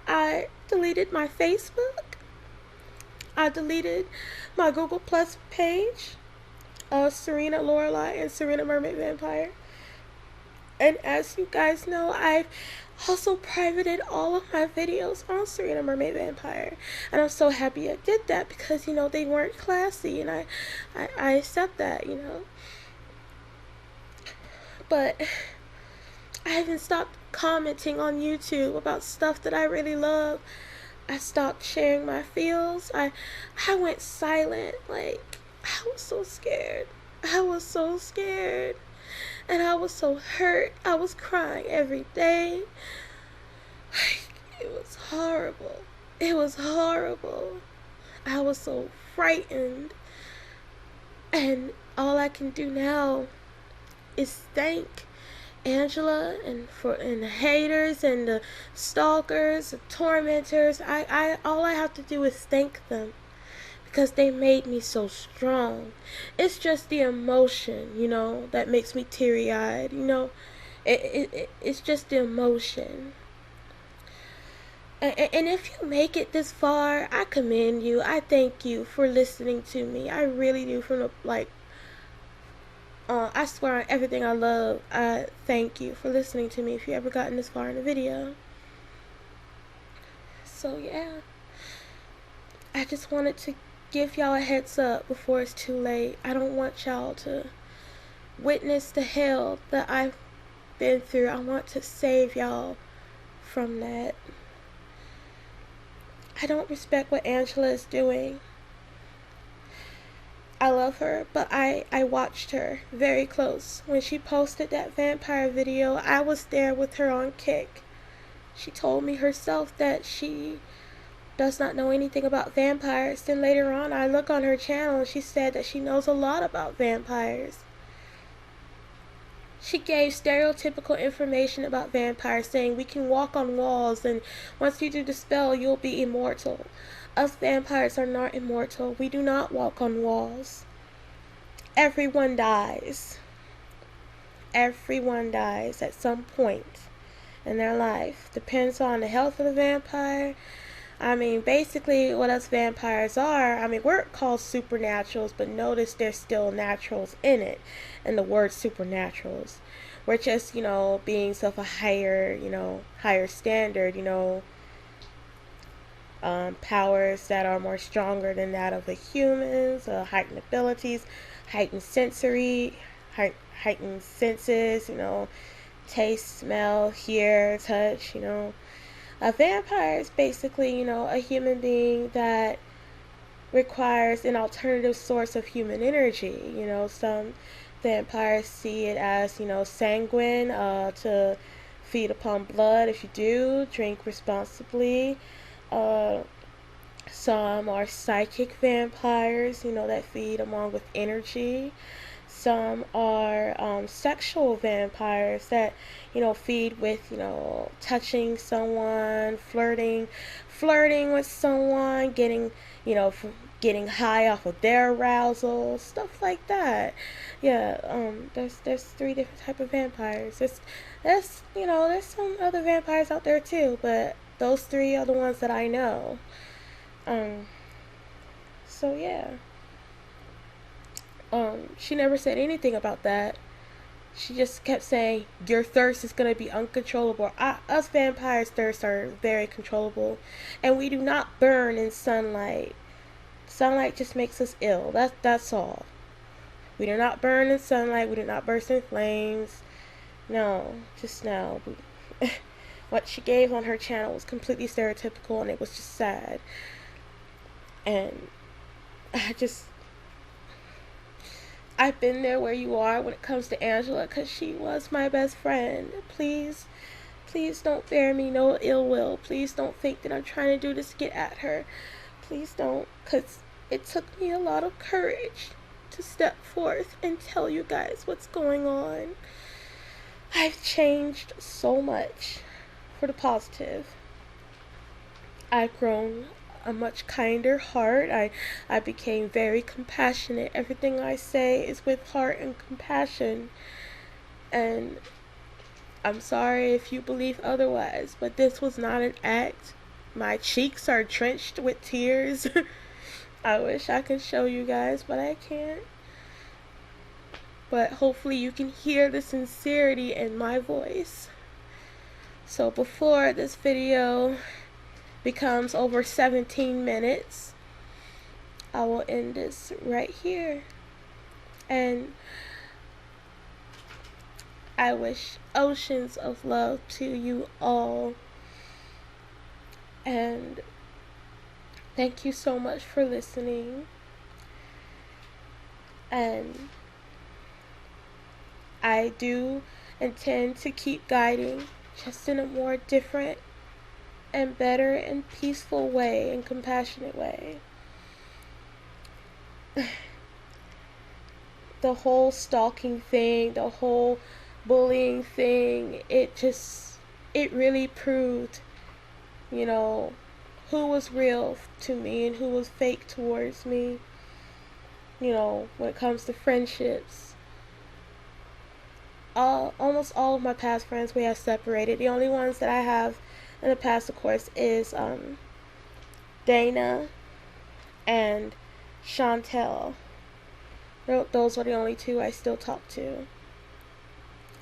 I deleted my Facebook. I deleted my Google Plus page, Serena Lorelai and Serena Mermaid Vampire. And as you guys know, I've also privated all of my videos on Serena Mermaid Vampire. And I'm so happy I did that because, they weren't classy, and I accept that, But I haven't stopped commenting on YouTube about stuff that I really love. I stopped sharing my feels. I went silent. I was so scared. I was so scared. And I was so hurt. I was crying every day. It was horrible. It was horrible. I was so frightened. And all I can do now is thank Angela and the haters and the stalkers, the tormentors. All I have to do is thank them because they made me so strong. It's just the emotion, that makes me teary-eyed. It's just the emotion. And if you make it this far, I commend you. I thank you for listening to me. I really do. I swear on everything I love, I thank you for listening to me if you ever gotten this far in the video. So yeah, I just wanted to give y'all a heads up before it's too late. I don't want y'all to witness the hell that I've been through. I want to save y'all from that. I don't respect what Angela is doing. I love her, but I watched her very close. When she posted that vampire video, I was there with her on Kick. She told me herself that she does not know anything about vampires. Then later on, I look on her channel and she said that she knows a lot about vampires. She gave stereotypical information about vampires, saying we can walk on walls and once you do the spell, you'll be immortal. Us vampires are not immortal. We do not walk on walls. Everyone dies. Everyone dies at some point in their life. Depends on the health of the vampire. Basically what us vampires are, we're called supernaturals, but notice there's still naturals in it, in the word supernaturals. We're just, beings of a higher standard, powers that are more stronger than that of the humans, heightened abilities, heightened senses, taste, smell, hear, touch, A vampire is basically, a human being that requires an alternative source of human energy. Some vampires see it as, sanguine, to feed upon blood. If you do, drink responsibly. Some are psychic vampires, that feed along with energy. Some are sexual vampires that, feed with, touching someone, flirting with someone, getting high off of their arousal, stuff like that. Yeah, there's three different type of vampires. There's some other vampires out there too, but those three are the ones that I know. Um, so yeah. She never said anything about that. She just kept saying, your thirst is going to be uncontrollable. Us vampires' thirsts are very controllable. And we do not burn in sunlight. Sunlight just makes us ill. That's all. We do not burn in sunlight. We do not burst in flames. No, just no. What she gave on her channel was completely stereotypical, and it was just sad. And I've been there where you are when it comes to Angela, because she was my best friend. Please don't bear me no ill will. Please don't think that I'm trying to do this to get at her. Please don't, because it took me a lot of courage to step forth and tell you guys what's going on. I've changed so much for the positive. I've grown a much kinder heart. I became very compassionate. Everything I say is with heart and compassion. And I'm sorry if you believe otherwise, but this was not an act. My cheeks are drenched with tears. I wish I could show you guys, but I can't. But hopefully you can hear the sincerity in my voice. So before this video becomes over 17 minutes, I will end this right here. And I wish oceans of love to you all. And thank you so much for listening. And I do intend to keep guiding, just in a more different and better and peaceful way and compassionate way. The whole stalking thing, the whole bullying thing, it really proved, who was real to me and who was fake towards me. When it comes to friendships, almost all of my past friends, we have separated. The only ones that I have in the past, of course, is Dana and Chantel. Those are the only two I still talk to.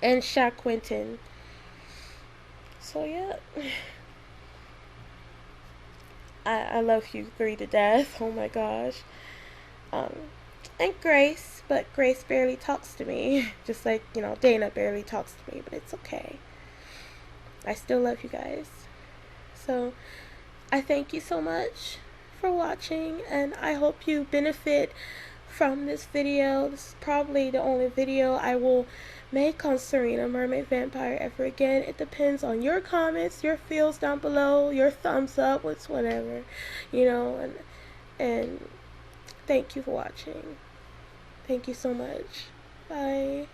And Shaq Quinton. So yeah. I love you three to death. Oh my gosh. And Grace, but Grace barely talks to me. Just like, Dana barely talks to me, but it's okay. I still love you guys. So, I thank you so much for watching, and I hope you benefit from this video. This is probably the only video I will make on Serena Mermaid Vampire ever again. It depends on your comments, your feels down below, your thumbs up, what's whatever, and thank you for watching. Thank you so much. Bye.